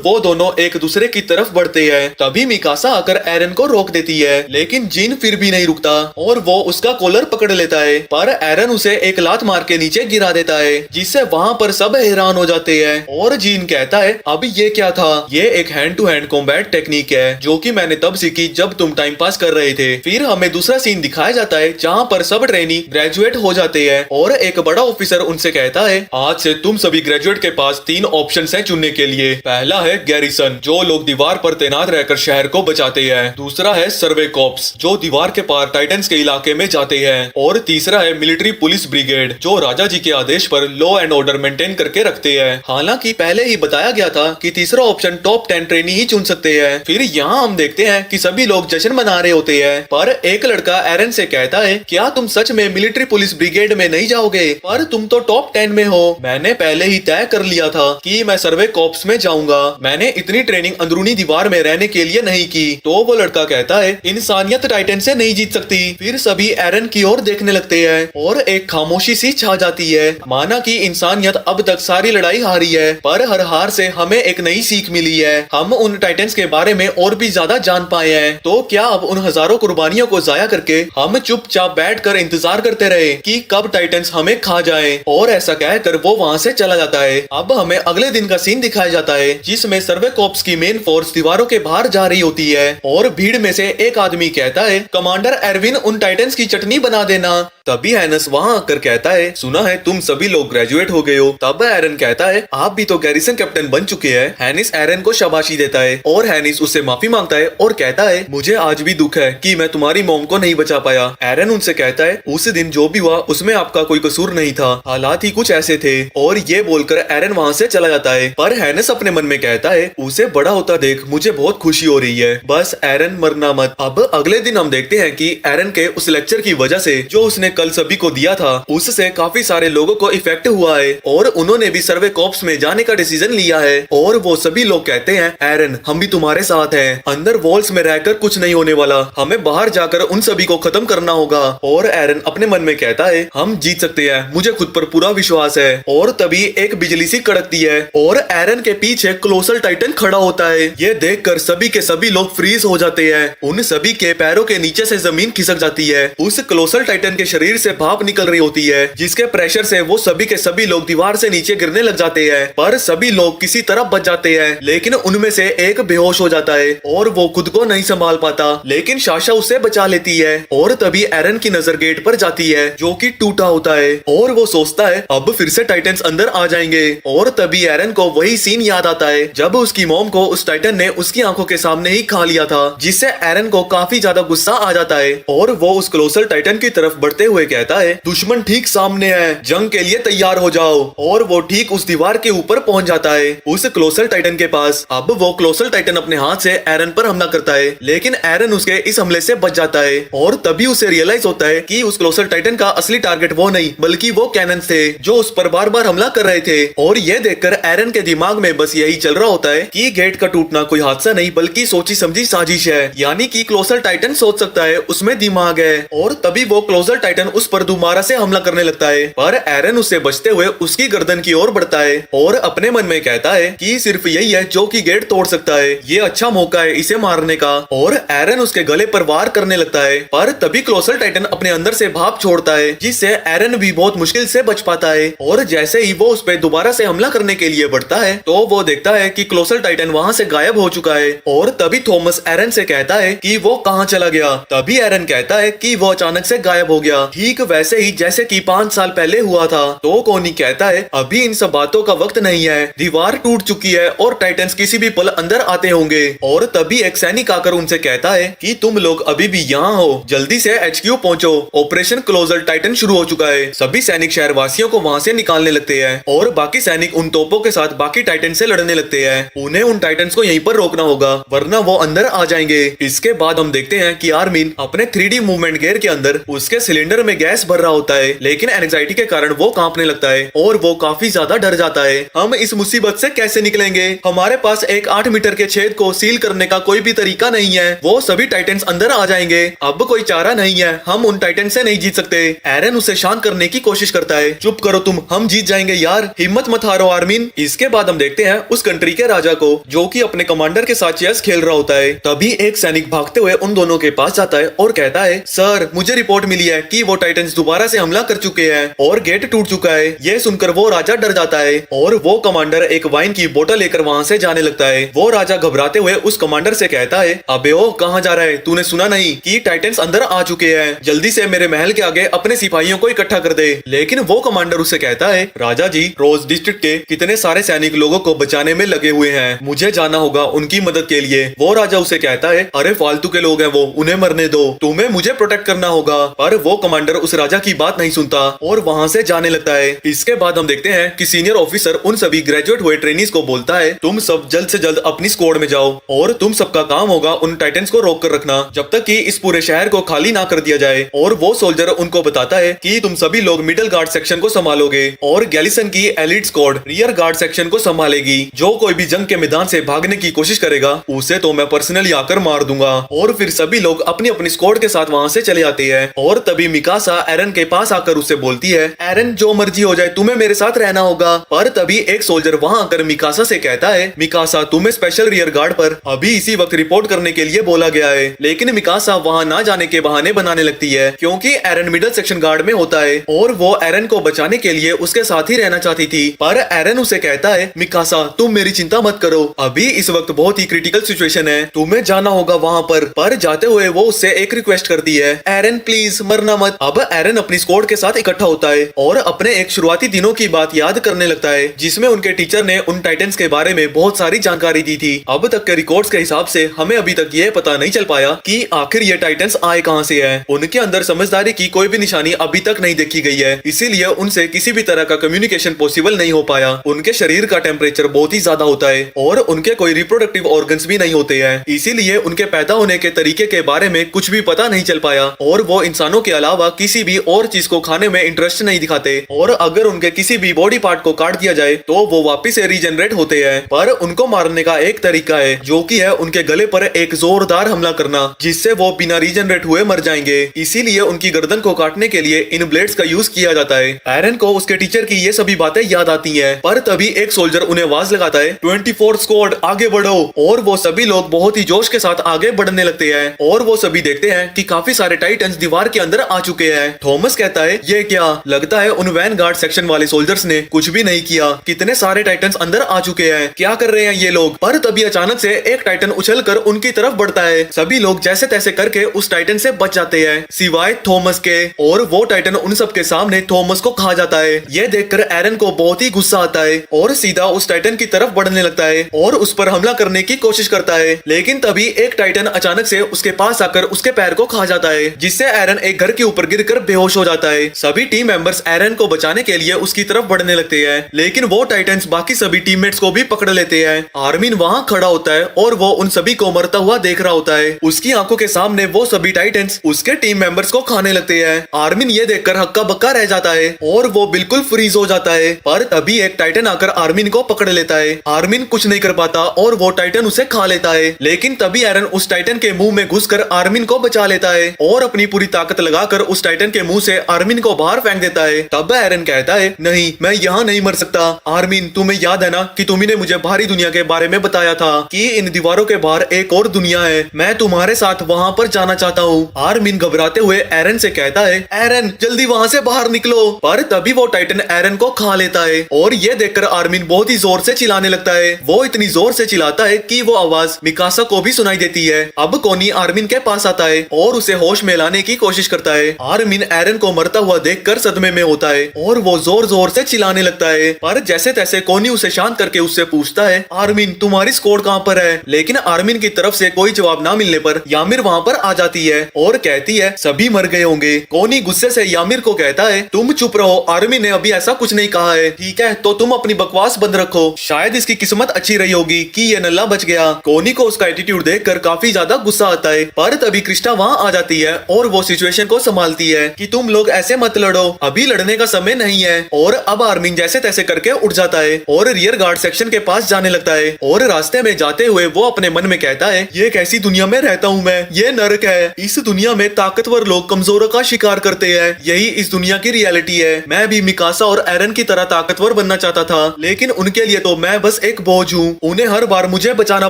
वो दोनों एक दूसरे की तरफ बढ़ते हैं। तभी मिकासा आकर एरन को रोक देती है, लेकिन जीन फिर भी नहीं रुकता और वो उसका कॉलर पकड़ लेता है। पर एरन उसे एक लात मार के नीचे गिरा देता है, जिससे वहाँ पर सब हैरान हो जाते हैं। और जीन कहता है अब ये क्या था? ये एक hand to hand combat technique है जो कि मैंने तब सीखी जब तुम टाइम पास कर रहे थे। फिर हमें दूसरा सीन दिखाया जाता है जहाँ पर सब ट्रेनी ग्रेजुएट हो जाते हैं और एक बड़ा ऑफिसर उनसे कहता है आज से तुम सभी ग्रेजुएट के पास 3 ऑप्शंस हैं चुनने के लिए। पहला है गैरिसन, जो लोग दीवार पर तैनात रहकर शहर को बचाते हैं। दूसरा है सर्वे कॉप्स, जो दीवार के पार टाइटन्स के इलाके में जाते हैं। और तीसरा है मिलिट्री पुलिस ब्रिगेड, जो राजा जी के आदेश पर लॉ एंड ऑर्डर मेंटेन करके रखते हैं। हालांकि पहले ही बताया गया था कि तीसरा ऑप्शन टॉप 10 ट्रेनी ही चुन सकते हैं। फिर यहाँ हम देखते हैं कि सभी लोग जश्न मना रहे होते हैं, पर एक लड़का एरन से कहता है क्या तुम सच में मिलिट्री पुलिस ब्रिगेड में नहीं जाओगे? पर तुम तो टॉप 10 में हो। मैंने पहले ही तय कर लिया था कि मैं सर्वे कॉप्स में जाऊंगा, मैंने इतनी ट्रेनिंग अंदरूनी दीवार में रहने के लिए नहीं की। तो वो लड़का कहता है इंसानियत टाइटन से नहीं जीत सकती। फिर सभी एरन की ओर देखने लगते हैं और एक खामोशी सी छा जाती है, माना कि इंसानियत अब तक सारी लड़ाई हारी है, पर हर हार से हमें एक नई सीख मिली है। हम उन टाइटन्स के बारे में और भी ज्यादा जान पाए हैं। तो क्या अब उन हजारों कुर्बानियों को जाया करके हम चुपचाप बैठकर इंतजार करते रहे कि कब टाइटन्स हमें खा जाएं? और ऐसा कहकर वो वहाँ से चला जाता है। अब हमें अगले दिन का सीन दिखाया जाता है जिसमें सर्वे कॉप्स की मेन फोर्स दीवारों के बाहर जा रही होती है और भीड़ में से एक आदमी कहता है कमांडर एरविन उन टाइटन्स की चटनी बना देना। तभी हैनस वहाँ आकर कहता है सुना है तुम सभी लोग ग्रेजुएट हो गए हो। तब एरन कहता है आप भी तो गैरिसन कैप्टन बन चुके हैं। हैनिस एरन को शाबाशी देता है और हैनिस उससे माफी मांगता है और कहता है मुझे आज भी दुख है कि मैं तुम्हारी मॉम को नहीं बचा पाया। एरन उनसे कहता है उस दिन जो भी हुआ उसमें आपका कोई कसूर नहीं था, हालात ही कुछ ऐसे थे। और ये बोलकर एरन वहाँ से चला जाता है। पर हैनिस अपने मन में कहता है उसे बड़ा होता देख मुझे बहुत खुशी हो रही है, बस एरन मरना मत। अब अगले दिन हम देखते हैं कि एरन के उस लेक्चर की वजह से जो उसने कल सभी को दिया था उससे काफी सारे लोगों को इफेक्ट हुआ है और उन्होंने भी सर्वे कॉप्स में जाने का डिसीजन लिया है। और वो सभी लोग कहते हैं एरन हम भी तुम्हारे साथ हैं, अंदर वॉल्स में रहकर कुछ नहीं होने वाला, हमें बाहर जाकर उन सभी को खत्म करना होगा। और एरन अपने मन में कहता है हम जीत सकते हैं, मुझे खुद पर पूरा विश्वास है। और तभी एक बिजली सी कड़कती है और एरन के पीछे कोलोसल टाइटन खड़ा होता है। ये देखकर सभी के सभी लोग फ्रीज हो जाते हैं, उन सभी के पैरों के नीचे से जमीन खिसक जाती है। उस कोलोसल टाइटन के शरीर से भाप निकल रही होती है जिसके प्रेशर से वो सभी के सभी लोग दीवार से नीचे गिरने लग जाते हैं। पर सभी लोग किसी तरह बच जाते हैं, लेकिन उनमें से एक बेहोश हो जाता है और वो खुद को नहीं संभाल पाता, लेकिन साशा उसे बचा लेती है। और तभी एरन की नजर गेट पर जाती है जो कि टूटा होता है और वो सोचता है अब फिर से टाइटन्स अंदर आ जाएंगे। और तभी एरन को वही सीन याद आता है जब उसकी मॉम को उस टाइटन ने उसकी आंखों के सामने ही खा लिया था, जिससे एरन को काफी ज्यादा गुस्सा आ जाता है और वो उस कोलोसल टाइटन की तरफ बढ़ते हुए कहता है दुश्मन ठीक सामने है, जंग के लिए तैयार हो जाओ। और वो ठीक उस दीवार के ऊपर पहुंच जाता है उस कोलोसल टाइटन के पास। अब वो कोलोसल टाइटन अपने हाथ से एरन पर हमला करता है, लेकिन एरन उसके इस हमले से बच जाता है। और तभी उसे रियलाइज होता है कि उस कोलोसल टाइटन का असली टारगेट वो नहीं बल्कि वो कैनन्स थे जो उस पर बार बार हमला कर रहे थे। और ये देखकर एरन के दिमाग में बस यही चल रहा होता है कि गेट का टूटना कोई हादसा नहीं बल्कि सोची समझी साजिश है, यानी कि कोलोसल टाइटन सोच सकता है उसमें दिमाग है। और तभी वो कोलोसल टाइटन टाइटन उस पर दोबारा से हमला करने लगता है, पर एरन उससे बचते हुए उसकी गर्दन की ओर बढ़ता है और अपने मन में कहता है कि सिर्फ यही है जो कि गेट तोड़ सकता है, ये अच्छा मौका है इसे मारने का। और एरन उसके गले पर वार करने लगता है, पर तभी कोलोसल टाइटन अपने अंदर से भाप छोड़ता है, जिससे एरन भी बहुत मुश्किल से बच पाता है। और जैसे ही वो उस पर दोबारा से हमला करने के लिए बढ़ता है तो वो देखता है कि कोलोसल टाइटन वहां से गायब हो चुका है। और तभी थॉमस एरन से कहता है कि वो कहाँ चला गया। तभी एरन कहता है कि वो अचानक से गायब हो गया, ठीक वैसे ही जैसे कि 5 साल पहले हुआ था। तो कोनी कहता है अभी इन सब बातों का वक्त नहीं है, दीवार टूट चुकी है और टाइटन्स किसी भी पल अंदर आते होंगे। और तभी एक सैनिक आकर उनसे कहता है कि तुम लोग अभी भी यहाँ हो, जल्दी से HQ पहुंचो, ऑपरेशन क्लोजल टाइटन शुरू हो चुका है। सभी सैनिक शहरवासियों को वहाँ से निकालने लगते हैं और बाकी सैनिक उन तोपों के साथ बाकी टाइटन से लड़ने लगते हैं। उन्हें उन टाइटन्स को यहीं पर रोकना होगा वरना वो अंदर आ जाएंगे। इसके बाद हम देखते हैं कि आर्मिन अपने 3D मूवमेंट गियर के अंदर उसके सिलेंडर में गैस भर रहा होता है, लेकिन एंजाइटी के कारण वो कांपने लगता है और वो काफी ज्यादा डर जाता है। हम इस मुसीबत से कैसे निकलेंगे? हमारे पास एक 8 मीटर के छेद को सील करने का कोई भी तरीका नहीं है, वो सभी टाइटन्स अंदर आ जाएंगे। अब कोई चारा नहीं है, हम उन टाइटन से नहीं जीत सकते। एरन उसे शांत करने की कोशिश करता है, चुप करो तुम, हम जीत जाएंगे यार, हिम्मत मत हारो आर्मिन। इसके बाद हम देखते हैं उस कंट्री के राजा को जो कि अपने कमांडर के साथ चेस खेल रहा होता है। तभी एक सैनिक भागते हुए उन दोनों के पास जाता है और कहता है सर मुझे रिपोर्ट मिली है कि वो टाइटन्स दोबारा से हमला कर चुके हैं और गेट टूट चुका है। ये सुनकर वो राजा डर जाता है और वो कमांडर एक वाइन की बोतल लेकर वहाँ से जाने लगता है। वो राजा घबराते हुए उस कमांडर से कहता है अबे ओ कहाँ जा रहा है, तूने सुना नहीं कि टाइटन्स अंदर आ चुके हैं, जल्दी से मेरे महल के आगे अपने सिपाहियों को इकट्ठा कर दे। लेकिन वो कमांडर उसे कहता है राजा जी रोज डिस्ट्रिक्ट के कितने सारे सैनिक लोगों को बचाने में लगे हुए हैं, मुझे जाना होगा उनकी मदद के लिए। वो राजा उसे कहता है अरे फालतू के लोग हैं वो, उन्हें मरने दो, तुम्हें मुझे प्रोटेक्ट करना होगा। पर वो कमांडर उस राजा की बात नहीं सुनता और वहाँ से जाने लगता है। इसके बाद हम देखते हैं कि सीनियर ऑफिसर उन सभी ग्रेजुएट हुए ट्रेनीज को बोलता है तुम सब जल्द से जल्द अपनी स्क्वाड में जाओ और तुम सबका काम होगा उन टाइटन्स को रोक कर रखना जब तक कि इस पूरे शहर को खाली ना कर दिया जाए। और वो सोल्जर उनको बताता है कि तुम सभी लोग मिडिल गार्ड सेक्शन को संभालोगे और गैलिसन की elite squad rear guard section को संभालेगी। जो कोई भी जंग के मैदान से भागने की कोशिश करेगा उसे तो मैं पर्सनली आकर मार दूंगा। और फिर सभी लोग अपनी अपनी स्क्वाड के साथ वहाँ से चले आते हैं। और तभी मिकासा एरन के पास आकर उससे बोलती है एरन जो मर्जी हो जाए तुम्हें मेरे साथ रहना होगा। पर तभी एक सोल्जर वहाँ आकर मिकासा से कहता है मिकासा तुम्हें स्पेशल रियर गार्ड पर अभी इसी वक्त रिपोर्ट करने के लिए बोला गया है। लेकिन मिकासा वहाँ ना जाने के बहाने बनाने लगती है क्योंकि एरन मिडिल सेक्शन गार्ड में होता है और वो एरन को बचाने के लिए उसके साथ ही रहना चाहती थी। पर एरन उसे कहता है मिकासा तुम मेरी चिंता मत करो, अभी इस वक्त बहुत ही क्रिटिकल सिचुएशन है, तुम्हें जाना होगा वहाँ पर जाते हुए वो उससे एक रिक्वेस्ट करती है एरन प्लीज मरना मत। अब एरन अपनी स्क्वाड के साथ इकट्ठा होता है और अपने एक शुरुआती दिनों की बात याद करने लगता है जिसमें उनके टीचर ने उन टाइटन्स के बारे में बहुत सारी जानकारी दी थी। अब तक के रिकॉर्ड्स के हिसाब से हमें अभी तक ये पता नहीं चल पाया कि आखिर ये टाइटन्स आए कहाँ से हैं। उनके अंदर समझदारी की कोई भी निशानी अभी तक नहीं देखी गई है, इसीलिए उनसे किसी भी तरह का कम्युनिकेशन पॉसिबल नहीं हो पाया। उनके शरीर का टेम्परेचर बहुत ही ज्यादा होता है और उनके कोई रिप्रोडक्टिव ऑर्गन्स भी नहीं होते हैं, इसीलिए उनके पैदा होने के तरीके के बारे में कुछ भी पता नहीं चल पाया। और वो इंसानों के अलावा किसी भी और चीज को खाने में इंटरेस्ट नहीं दिखाते और अगर उनके किसी भी बॉडी पार्ट को काट दिया जाए तो वो वापिस से रीजनरेट होते हैं। पर उनको मारने का एक तरीका है जो कि है उनके गले पर एक जोरदार हमला करना जिससे वो बिना रीजनरेट हुए मर जाएंगे। इसीलिए उनकी गर्दन को काटने के लिए इन ब्लेड्स का यूज किया जाता है। एरन को उसके टीचर की ये सभी बातें याद आती हैं। पर तभी एक सोल्जर उन्हें आवाज लगाता है 24 स्क्वाड आगे बढ़ो। और वो सभी लोग बहुत ही जोश के साथ आगे बढ़ने लगते हैं और वो सभी देखते हैं कि काफी सारे टाइटन्स दीवार के अंदर आ चुके हैं। थॉमस कहता है ये क्या, लगता है उन वैन गार्ड सेक्शन वाले सोल्जर्स ने कुछ भी नहीं किया, कितने सारे टाइटन्स अंदर आ चुके हैं, क्या कर रहे हैं ये लोग। पर तभी अचानक से एक टाइटन उछलकर उनकी तरफ बढ़ता है। सभी लोग जैसे तैसे करके उस टाइटन से बच जाते हैं सिवाय थॉमस के। और वो टाइटन उन सब के सामने थॉमस को खा जाता है। ये देखकर एरन को बहुत ही गुस्सा आता है और सीधा उस टाइटन की तरफ बढ़ने लगता है और उस पर हमला करने की कोशिश करता है। लेकिन तभी एक टाइटन अचानक से उसके पास आकर उसके पैर को खा जाता है जिससे एरन एक घर के ऊपर गिरकर बेहोश हो जाता है। सभी टीम मेंबर्स एरन को बचाने के लिए उसकी तरफ बढ़ने लगते हैं लेकिन वो टाइटन्स बाकी सभी टीममेट्स को भी पकड़ लेते हैं। आर्मिन वहाँ खड़ा होता है और वो उन सभी को मरता हुआ देख रहा होता है। उसकी आंखों के सामने वो सभी टाइटन्स उसके टीम मेंबर्स को खाने लगते हैं। आर्मिन ये देखकर हक्का बक्का रह जाता है और वो बिल्कुल फ्रीज हो जाता है। पर तभी एक टाइटन आकर आर्मिन को पकड़ लेता है। आर्मिन कुछ नहीं कर पाता और वो टाइटन उसे खा लेता है। लेकिन तभी एरन उस टाइटन के मुंह में घुसकर आर्मिन को बचा लेता है और अपनी पूरी ताकत लगाकर उस टाइटन के मुंह से आर्मिन को बाहर फेंक देता है। तब एरन कहता है, नहीं, मैं यहाँ नहीं मर सकता। आर्मिन, तुम्हें याद है ना कि तुम्ही ने मुझे बाहरी दुनिया के बारे में बताया था कि इन दीवारों के बाहर एक और दुनिया है, मैं तुम्हारे साथ वहाँ पर जाना चाहता हूँ। आर्मिन घबराते हुए एरन से कहता है, एरन जल्दी वहाँ से बाहर निकलो। पर तभी वो टाइटन एरन को खा लेता है और ये देखकर आर्मिन बहुत ही जोर से चिल्लाने लगता है। वो इतनी जोर से चिल्लाता है कि वो आवाज मिकासा को भी सुनाई देती है। अब कोनी आर्मिन के पास आता है और उसे होश में लाने की कोशिश करता है। आर्मिन एरन को मरता हुआ देखकर सदमे में होता है और वो जोर जोर से चिल्लाने लगता है। पर जैसे तैसे कोनी उसे शांत करके उससे पूछता है, आर्मिन तुम्हारी स्क्वाड कहाँ पर है? लेकिन आर्मिन की तरफ से कोई जवाब ना मिलने पर यामिर वहाँ पर आ जाती है और कहती है, सभी मर गए होंगे। कोनी गुस्से से यामिर को कहता है, तुम चुप रहो, आर्मिन ने अभी ऐसा कुछ नहीं कहा है। ठीक है, तो तुम अपनी बकवास बंद रखो। शायद इसकी किस्मत अच्छी रही होगी कि ये नल्ला बच गया। कोनी को उसका एटीट्यूड देखकर काफी ज्यादा गुस्सा आता है। पर तभी क्रिस्टा वहाँ आ जाती है और वो सिचुएशन को संभालती है कि तुम लोग ऐसे मत लड़ो, अभी लड़ने का समय नहीं है। और अब आर्मिन जैसे तैसे करके उठ जाता है और रियर गार्ड सेक्शन के पास जाने लगता है। और रास्ते में जाते हुए वो अपने मन में कहता है, ये कैसी दुनिया में रहता हूँ मैं, ये नरक है। इस दुनिया में ताकतवर लोग कमजोरों का शिकार करते हैं, यही इस दुनिया की रियलिटी है। मैं भी मिकासा और एरन की तरह ताकतवर बनना चाहता था, लेकिन उनके लिए तो मैं बस एक बोझ हूँ, उन्हें हर बार मुझे बचाना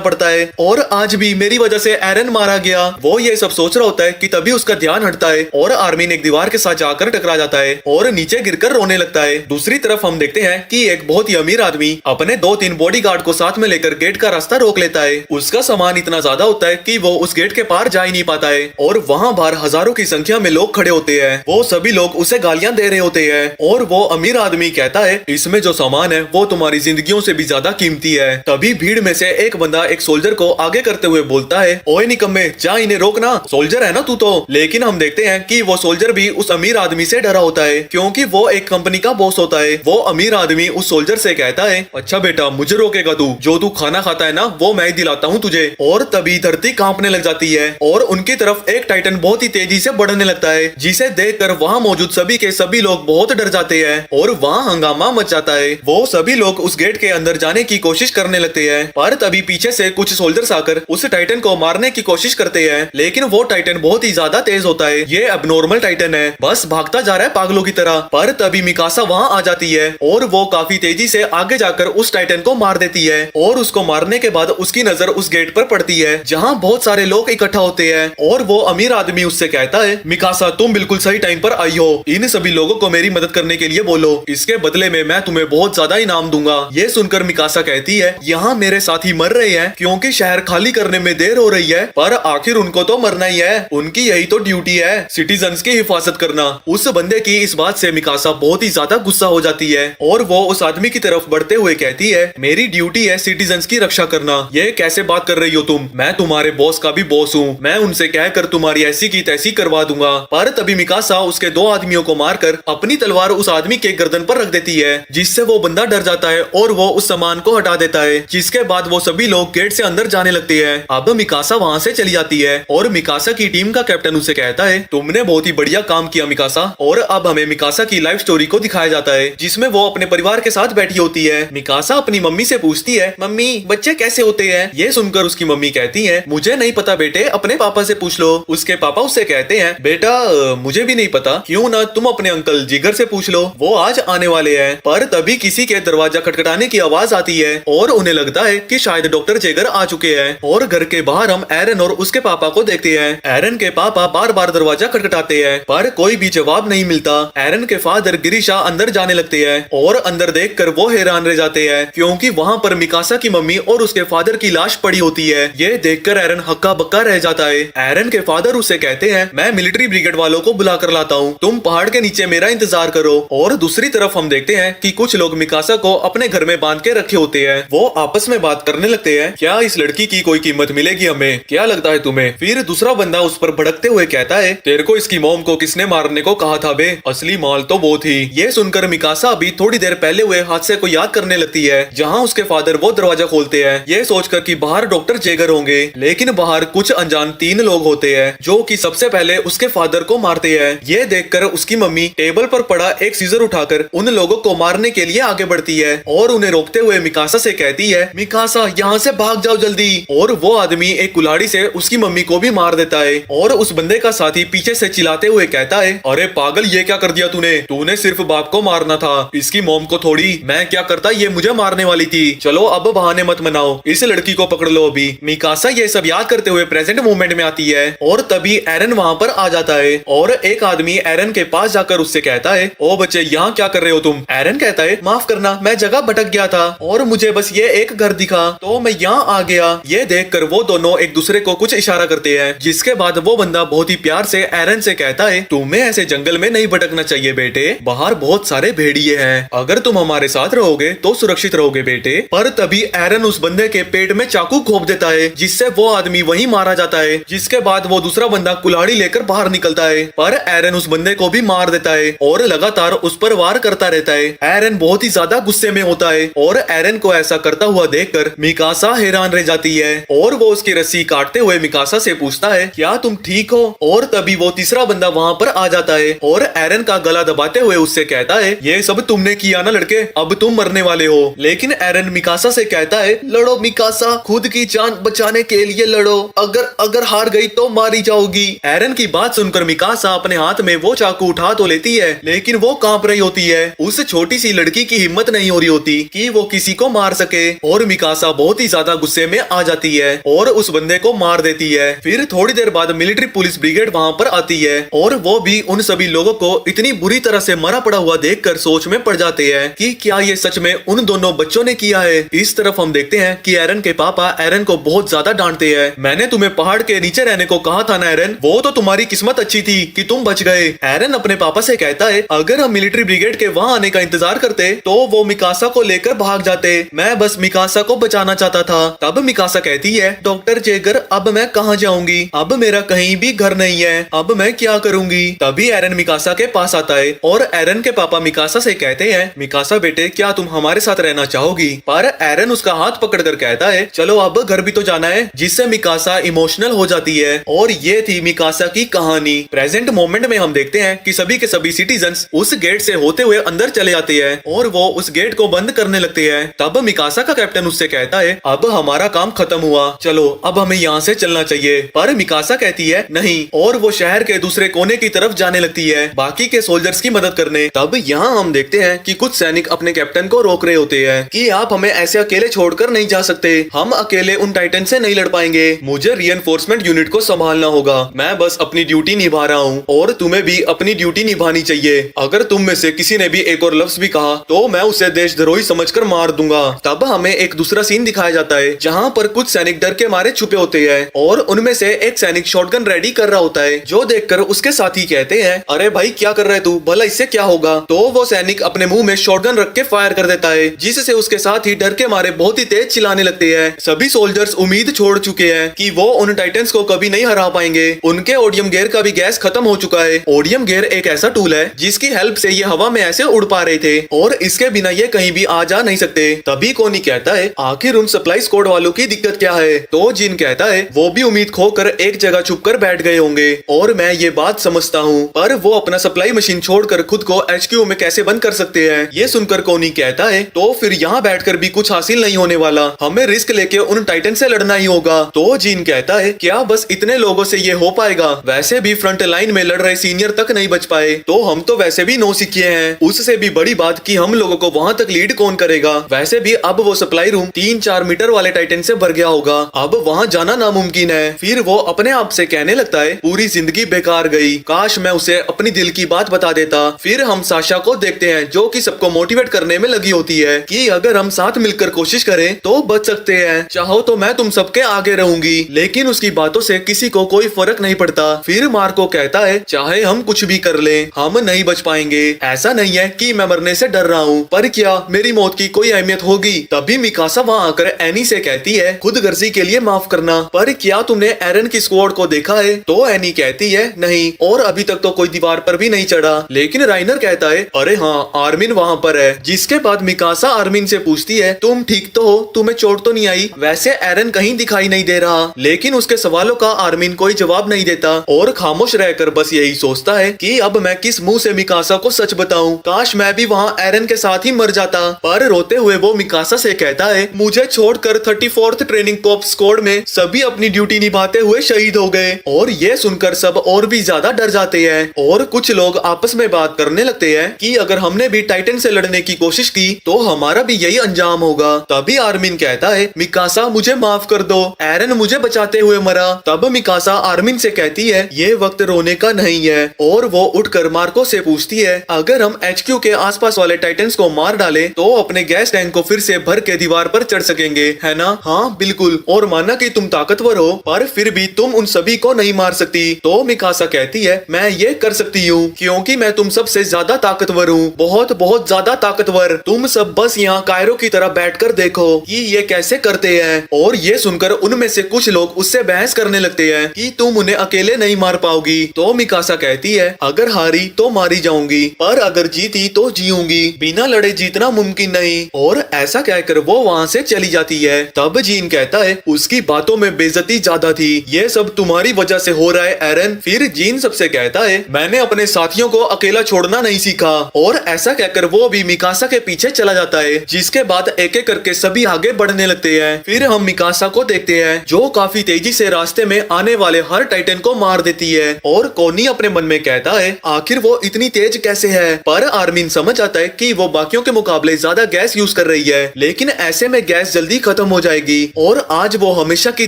पड़ता है। और आज भी मेरी वजह से एरन मारा गया। वो ये सब सोच रहा होता है कि तभी उसका ध्यान हटता है और आर्मिन एक दीवार के साथ जाकर टकरा जाता है और नीचे गिरकर रोने लगता है। दूसरी तरफ हम देखते हैं कि एक बहुत ही अमीर आदमी अपने 2-3 बॉडीगार्ड को साथ में लेकर गेट का रास्ता रोक लेता है। उसका सामान इतना ज्यादा होता है कि वो उस गेट के पार जा ही नहीं पाता है और वहाँ बाहर हजारों की संख्या में लोग खड़े होते हैं। वो सभी लोग उसे गालियां दे रहे होते हैं और वो अमीर आदमी कहता है, इसमें जो सामान है वो तुम्हारी जिंदगियों से भी ज्यादा कीमती है। तभी भीड़ में से एक बंदा एक सोल्जर को आगे करते हुए बोलता है, ओए निकम्मे, जा इन्हें रोकना, सोल्जर है ना तू तो। लेकिन हम देखते हैं कि वो सोल्जर भी उस अमीर आदमी से डरा होता है क्योंकि वो एक कंपनी का बॉस होता है। वो अमीर आदमी उस सोल्जर से कहता है, अच्छा बेटा, मुझे रोकेगा तू? जो तू खाना खाता है ना वो मैं दिलाता हूँ तुझे। और तभी धरती कांपने लग जाती है और उनकी तरफ एक टाइटन बहुत ही तेजी से बढ़ने लगता है, जिसे देखकर वहाँ मौजूद सभी के सभी लोग बहुत डर जाते हैं और वहाँ हंगामा मच जाता है। वो सभी लोग उस गेट के अंदर जाने की कोशिश करने लगते हैं, पर तभी पीछे से कुछ सोल्जर्स आकर उस टाइटन को मारने की कोशिश करते हैं। लेकिन वो टाइटन बहुत ही ज्यादा तेज होता है, ये एबनॉर्मल टाइटन है, बस भागता जा रहा है पागलों की तरह। पर तभी मिकासा वहाँ आ जाती है और वो काफी तेजी से आगे जाकर उस टाइटन को मार देती है और उसको मारने के बाद उसकी नजर उस गेट पर पड़ती है जहाँ बहुत सारे लोग इकट्ठा होते हैं। और वो अमीर आदमी उससे कहता है, मिकासा तुम बिल्कुल सही टाइम पर आई हो, इन सभी लोगों को मेरी मदद करने के लिए बोलो, इसके बदले में मैं तुम्हें बहुत ज्यादा इनाम दूंगा। ये सुनकर मिकासा कहती है, यहाँ मेरे साथी मर रहे हैं क्योंकि शहर खाली करने में देर हो रही है, पर आखिर उनको तो मरना ही है, उनकी यही तो ड्यूटी है, सिटीजन्स की हिफाजत करना। उस बंदे की इस बात से मिकासा बहुत ही ज्यादा गुस्सा हो जाती है और वो उस आदमी की तरफ बढ़ते हुए कहती है, मेरी ड्यूटी है सिटीजन्स की रक्षा करना, ये कैसे बात कर रही हो तुम? मैं तुम्हारे बॉस का भी बॉस हूँ, मैं उनसे कहकर तुम्हारी ऐसी की तैसी करवा दूंगा। पर तभी मिकासा उसके 2 आदमियों को मारकर अपनी तलवार उस आदमी के गर्दन पर रख देती है, जिससे वो बंदा डर जाता है और वो उस सामान को हटा देता है, जिसके बाद वो सभी लोग गेट से अंदर जाने लगते हैं। अब मिकासा वहाँ से चली जाती है और मिकासा की टीम का कैप्टन उसे कहता है, तुमने बहुत ही बढ़िया काम किया मिकासा। और अब हमें मिकासा की लाइफ स्टोरी को दिखाया जाता है जिसमें वो अपने परिवार के साथ बैठी होती है। मिकासा अपनी मम्मी से पूछती है, मम्मी बच्चे कैसे होते हैं? ये सुनकर उसकी मम्मी कहती है, मुझे नहीं पता बेटे, अपने पापा से पूछ लो। उसके पापा उससे कहते हैं, बेटा मुझे भी नहीं पता, क्यों ना तुम अपने अंकल जिगर से पूछ लो, वो आज आने वाले हैं। पर तभी किसी के दरवाजा खटखटाने की आवाज आती है और उन्हें लगता है कि शायद डॉक्टर जेगर आ चुके हैं। और घर के बाहर हम एरन और उसके पापा को देखते हैं। एरन के पापा बार बार दरवाजा खटखटाते हैं पर कोई भी जवाब नहीं मिलता। एरन के फादर गिरीशा अंदर जाने लगते हैं और अंदर देखकर वो हैरान रह जाते हैं क्योंकि वहाँ पर मिकासा की मम्मी और उसके फादर की लाश पड़ी होती है। ये देखकर एरन हक्का बक्का रह जाता है। एरन के फादर उसे कहते हैं, मैं मिलिट्री ब्रिगेड वालों को बुला कर लाता हूँ, तुम पहाड़ के नीचे मेरा इंतजार करो। और दूसरी तरफ हम देखते हैं कि कुछ लोग मिकासा को अपने घर में बांध के रखे होते हैं। वो आपस में बात करने लगते हैं, क्या इस लड़की की कोई कीमत मिलेगी हमें, क्या लगता है तुम्हें? फिर दूसरा बंदा उस पर भड़कते हुए कहता है, तेरे को इसकी मॉम को किसने मारने को कहा था बे, असली माल तो वो थी। ये सुनकर मिकासा अभी थोड़ी देर पहले हुए हादसे को याद करने लगती है जहाँ उसके फादर वो दरवाजा खोलते हैं, ये सोचकर कि बाहर डॉक्टर जेगर होंगे। लेकिन बाहर कुछ अनजान 3 लोग होते हैं जो कि सबसे पहले उसके फादर को मारते हैं। ये देखकर उसकी मम्मी टेबल पर पड़ा एक सीजर उठाकर उन लोगों को मारने के लिए आगे बढ़ती है और उन्हें रोकते हुए मिकासा से कहती है, मिकासा यहाँ से भाग जाओ जल्दी। और वो आदमी एक कुल्हाड़ी से उसकी मम्मी को भी मार देता है और उस बंदे का साथी पीछे से चिल्ला चिल्लाते हुए कहता है, अरे पागल, ये क्या कर दिया तूने? तूने सिर्फ बाप को मारना था, इसकी मॉम को थोड़ी। मैं क्या करता, ये मुझे मारने वाली थी। चलो अब बहाने मत बनाओ, इस लड़की को पकड़ लो अभी। मिकासा ये सब याद करते हुए प्रेजेंट मोमेंट में आती है और तभी एरन वहाँ पर आ जाता है और एक आदमी एरन के पास जाकर उससे कहता है, ओ बच्चे, यहाँ क्या कर रहे हो तुम? एरन कहता है, माफ करना, मैं जगह भटक गया था और मुझे बस ये एक घर दिखा तो मैं यहाँ आ गया। ये देखकर वो दोनों एक दूसरे को कुछ इशारा करते हैं, जिसके बाद वो बंदा बहुत ही प्यार से एरन से कहता है, तुम्हें ऐसे जंगल में नहीं भटकना चाहिए बेटे, बाहर बहुत सारे भेड़िए हैं, अगर तुम हमारे साथ रहोगे तो सुरक्षित रहोगे बेटे। पर तभी एरन उस बंदे के पेट में चाकू घोंप देता है, जिससे वो आदमी वहीं मारा जाता है। जिसके बाद वो दूसरा बंदा कुल्हाड़ी लेकर बाहर निकलता है, पर एरन उस बंदे को भी मार देता है और लगातार उस पर वार करता रहता है। एरन बहुत ही ज्यादा गुस्से में होता है और एरन को ऐसा करता हुआ देखकर मिकासा हैरान रह जाती है और वो उसकी रस्सी काटते हुए मिकासा से पूछता है, क्या तुम ठीक हो? और तभी वो तीसरा बंदा वहाँ पर आ जाता है और एरन का गला दबाते हुए उससे कहता है, ये सब तुमने किया ना लड़के, अब तुम मरने वाले हो। लेकिन एरन मिकासा से कहता है, लड़ो मिकासा, खुद की जान बचाने के लिए लड़ो, अगर हार गई तो मारी जाओगी। एरन की बात सुनकर मिकासा अपने हाथ में वो चाकू उठा तो लेती है, लेकिन वो कांप रही होती है। उस छोटी सी लड़की की हिम्मत नहीं हो रही होती कि वो किसी को मार सके और मिकासा बहुत ही ज्यादा गुस्से में आ जाती है और उस बंदे को मार देती है। फिर थोड़ी देर बाद मिलिट्री पुलिस ब्रिगेड वहाँ पर आती है और वो भी उन सभी लोगों को इतनी बुरी तरह से मरा पड़ा हुआ देखकर सोच में पड़ जाते हैं कि क्या ये सच में उन दोनों बच्चों ने किया है। इस तरफ हम देखते हैं कि एरन के पापा एरन को बहुत ज्यादा डांटते हैं। मैंने तुम्हें पहाड़ के नीचे रहने को कहा था ना एरन, वो तो तुम्हारी किस्मत अच्छी थी कि तुम बच गए। एरन अपने पापा से कहता है, अगर हम मिलिट्री ब्रिगेड के वहाँ आने का इंतजार करते तो वो मिकासा को लेकर भाग जाते, मैं बस मिकासा को बचाना चाहता था। तब मिकासा कहती है, डॉक्टर जेगर, अब मैं कहाँ जाऊंगी? अब मेरा कहीं भी घर नहीं है, अब मैं क्या करूंगी? तभी एरन मिकासा के पास आता है और एरन के पापा मिकासा से कहते हैं, मिकासा बेटे, क्या तुम हमारे साथ रहना चाहोगी? पर एरन उसका हाथ पकड़कर कहता है, चलो अब घर भी तो जाना है, जिससे मिकासा इमोशनल हो जाती है। और ये थी मिकासा की कहानी। प्रेजेंट मोमेंट में हम देखते हैं कि सभी के सभी सिटीजन्स उस गेट से होते हुए अंदर चले जाते हैं और वो उस गेट को बंद करने लगते हैं। तब मिकासा का कैप्टन उससे कहता है, अब हमारा काम खत्म हुआ, चलो अब हमें यहाँ से चलना चाहिए। पर मिकासा कहती है नहीं, और वो शहर के दूसरे कोने की तरफ जाने लगती है बाकी के सोल्जर्स की मदद करने। तब यहाँ हम देखते हैं कि कुछ सैनिक अपने कैप्टन को रोक रहे होते हैं कि आप हमें ऐसे अकेले छोड़कर नहीं जा सकते, हम अकेले उन टाइटन से नहीं लड़ पाएंगे, मुझे रीइंफोर्समेंट यूनिट को संभालना होगा, मैं बस अपनी ड्यूटी निभा रहा हूँ और तुम्हें भी अपनी ड्यूटी निभानी चाहिए। अगर तुम में से किसी ने भी एक और लफ्ज भी कहा तो मैं उसे देशद्रोही समझकर मार दूंगा। तब हमें एक दूसरा सीन दिखाया जाता है जहाँ पर कुछ सैनिक डर के मारे छुपे होते हैं और उनमें से एक सैनिक शॉटगन रेडी कर रहा होता है, जो देखकर उसके साथी कहते हैं, अरे भाई क्या कर रहा है तू, भला इससे क्या होगा? तो वो सैनिक अपने मुंह में शॉटगन रख के फायर कर देता है, जिससे उसके साथी डर के मारे बहुत ही तेज चिल्लाने लगते हैं। सभी सोल्जर्स उम्मीद छोड़ चुके हैं कि वो उन टाइटन्स को कभी नहीं हरा पाएंगे। उनके ओडियम गेयर का भी गैस खत्म हो चुका है। ओडियम गेयर एक ऐसा टूल है जिसकी हेल्प से ये हवा में ऐसे उड़ पा रहे थे और इसके बिना ये कहीं भी आ जा नहीं सकते। तभी कोनी कहता है, आखिर उन सप्लाई स्क्वाड वालों की दिक्कत क्या है? तो जिन कहता है, वो भी उम्मीद खोकर एक जगह छुपकर बैठ गए होंगे और मैं ये बात समझता हूँ, पर वो अपना सप्लाई मशीन छोड़कर खुद को HQ में कैसे बंद कर सकते हैं? ये सुनकर कोनी कहता है, तो फिर यहाँ बैठकर भी कुछ हासिल नहीं होने वाला, हमें रिस्क लेके उन टाइटन से लड़ना ही होगा। तो जिन कहता है, क्या बस इतने लोगों से ये हो पाएगा? वैसे भी फ्रंट लाइन में लड़ रहे सीनियर तक नहीं बच पाए तो हम तो वैसे भी नौसिखिए हैं। उससे भी बड़ी बात कि हम लोगों को वहाँ तक लीड कौन करेगा? वैसे भी अब वो सप्लाई रूम 3-4 मीटर वाले टाइटन से भर गया होगा, अब वहाँ जाना नामुमकिन है। फिर वो अपने आप से कहने लगता है, पूरी जिंदगी बेकार गई, काश मैं उसे अपनी दिल की बात बता देता। फिर हम साशा को देखते हैं जो कि सबको मोटिवेट करने में लगी होती है कि अगर हम साथ मिलकर कोशिश करें तो बच सकते हैं, चाहो तो मैं तुम सबके आगे रहूंगी। लेकिन उसकी बातों से किसी को कोई फर्क नहीं पड़ता। फिर मार्को कहता है, चाहे हम कुछ भी कर लें, हम नहीं बच पाएंगे। ऐसा नहीं है कि मैं मरने से डर रहा हूँ, पर क्या मेरी मौत की कोई अहमियत होगी? तभी मिकासा वहाँ आकर एनी से कहती है, खुद गर्जी के लिए माफ करना, पर क्या तुमने एरन की स्क्वाड को देखा है? तो एनी कहती है, नहीं, और अभी तक तो कोई दीवार पर भी नहीं चढ़ा। लेकिन राइनर कहता है, अरे हाँ, आर्मिन वहाँ पर है। जिसके बाद मिकासा आर्मिन से पूछती है, तुम ठीक तो हो? तुम्हें चोट तो नहीं आई? वैसे एरन कहीं दिखाई नहीं दे रहा, लेकिन उसके सवालों का आर्मिन कोई जवाब नहीं देता और खामोश रहकर बस यही सोचता है कि अब मैं किस मुंह से मिकासा को सच बताऊं, काश मैं भी वहाँ एरन के साथ ही मर जाता। पर रोते हुए वो मिकासा से कहता है, मुझे छोड़कर 34th ट्रेनिंग कॉर्प्स स्क्वाड में सभी अपनी ड्यूटी निभाते हुए शहीद हो गए। और ये सुनकर सब और भी भी ज्यादा डर जाते हैं और कुछ लोग आपस में बात करने लगते हैं कि अगर हमने भी टाइटन से लड़ने की कोशिश की तो हमारा भी यही अंजाम होगा। तभी आर्मिन कहता है मिकासा मुझे माफ कर दो, एरन मुझे बचाते हुए मरा। तब मिकासा आर्मिन से कहती है ये वक्त रोने का नहीं है और वो उठकर मार्को से पूछती है अगर हम HQ के आसपास वाले टाइटन्स को मार डाले तो अपने गैस टैंक को फिर से भर के दीवार पर चढ़ सकेंगे, है ना? हाँ बिल्कुल, और माना कि तुम ताकतवर हो पर फिर भी तुम उन सभी को नहीं मार सकती। तो मिकासा कहती है मैं ये कर सकती हूँ क्योंकि मैं तुम सबसे ज्यादा ताकतवर हूँ, बहुत बहुत ज्यादा ताकतवर। तुम सब बस यहाँ कायरो की तरह बैठकर देखो कि ये कैसे करते हैं। और ये सुनकर उनमें से कुछ लोग उससे बहस करने लगते हैं कि तुम उन्हें अकेले नहीं मार पाओगी। तो मिकासा कहती है अगर हारी तो मारी जाऊंगी पर अगर जीती तो जीऊंगी, बिना लड़े जीतना मुमकिन नहीं। और ऐसा कहकर वो वहाँ से चली जाती है। तब जीन कहता है उसकी बातों में बेइज्जती ज्यादा थी, ये सब तुम्हारी वजह से हो रहा है एरन। फिर जीन सबसे कहता है मैंने अपने साथियों को अकेला छोड़ना नहीं सीखा। और ऐसा कहकर वो भी मिकासा के पीछे चला जाता है, जिसके बाद एक एक करके सभी आगे बढ़ने लगते हैं। फिर हम मिकासा को देखते हैं जो काफी तेजी से रास्ते में आने वाले हर टाइटन को मार देती है। और कोनी अपने मन में कहता है आखिर वो इतनी तेज कैसे है। पर आर्मिन समझ आता है कि वो बाकियों के मुकाबले ज्यादा गैस यूज कर रही है, लेकिन ऐसे में गैस जल्दी खत्म हो जाएगी। और आज वो हमेशा की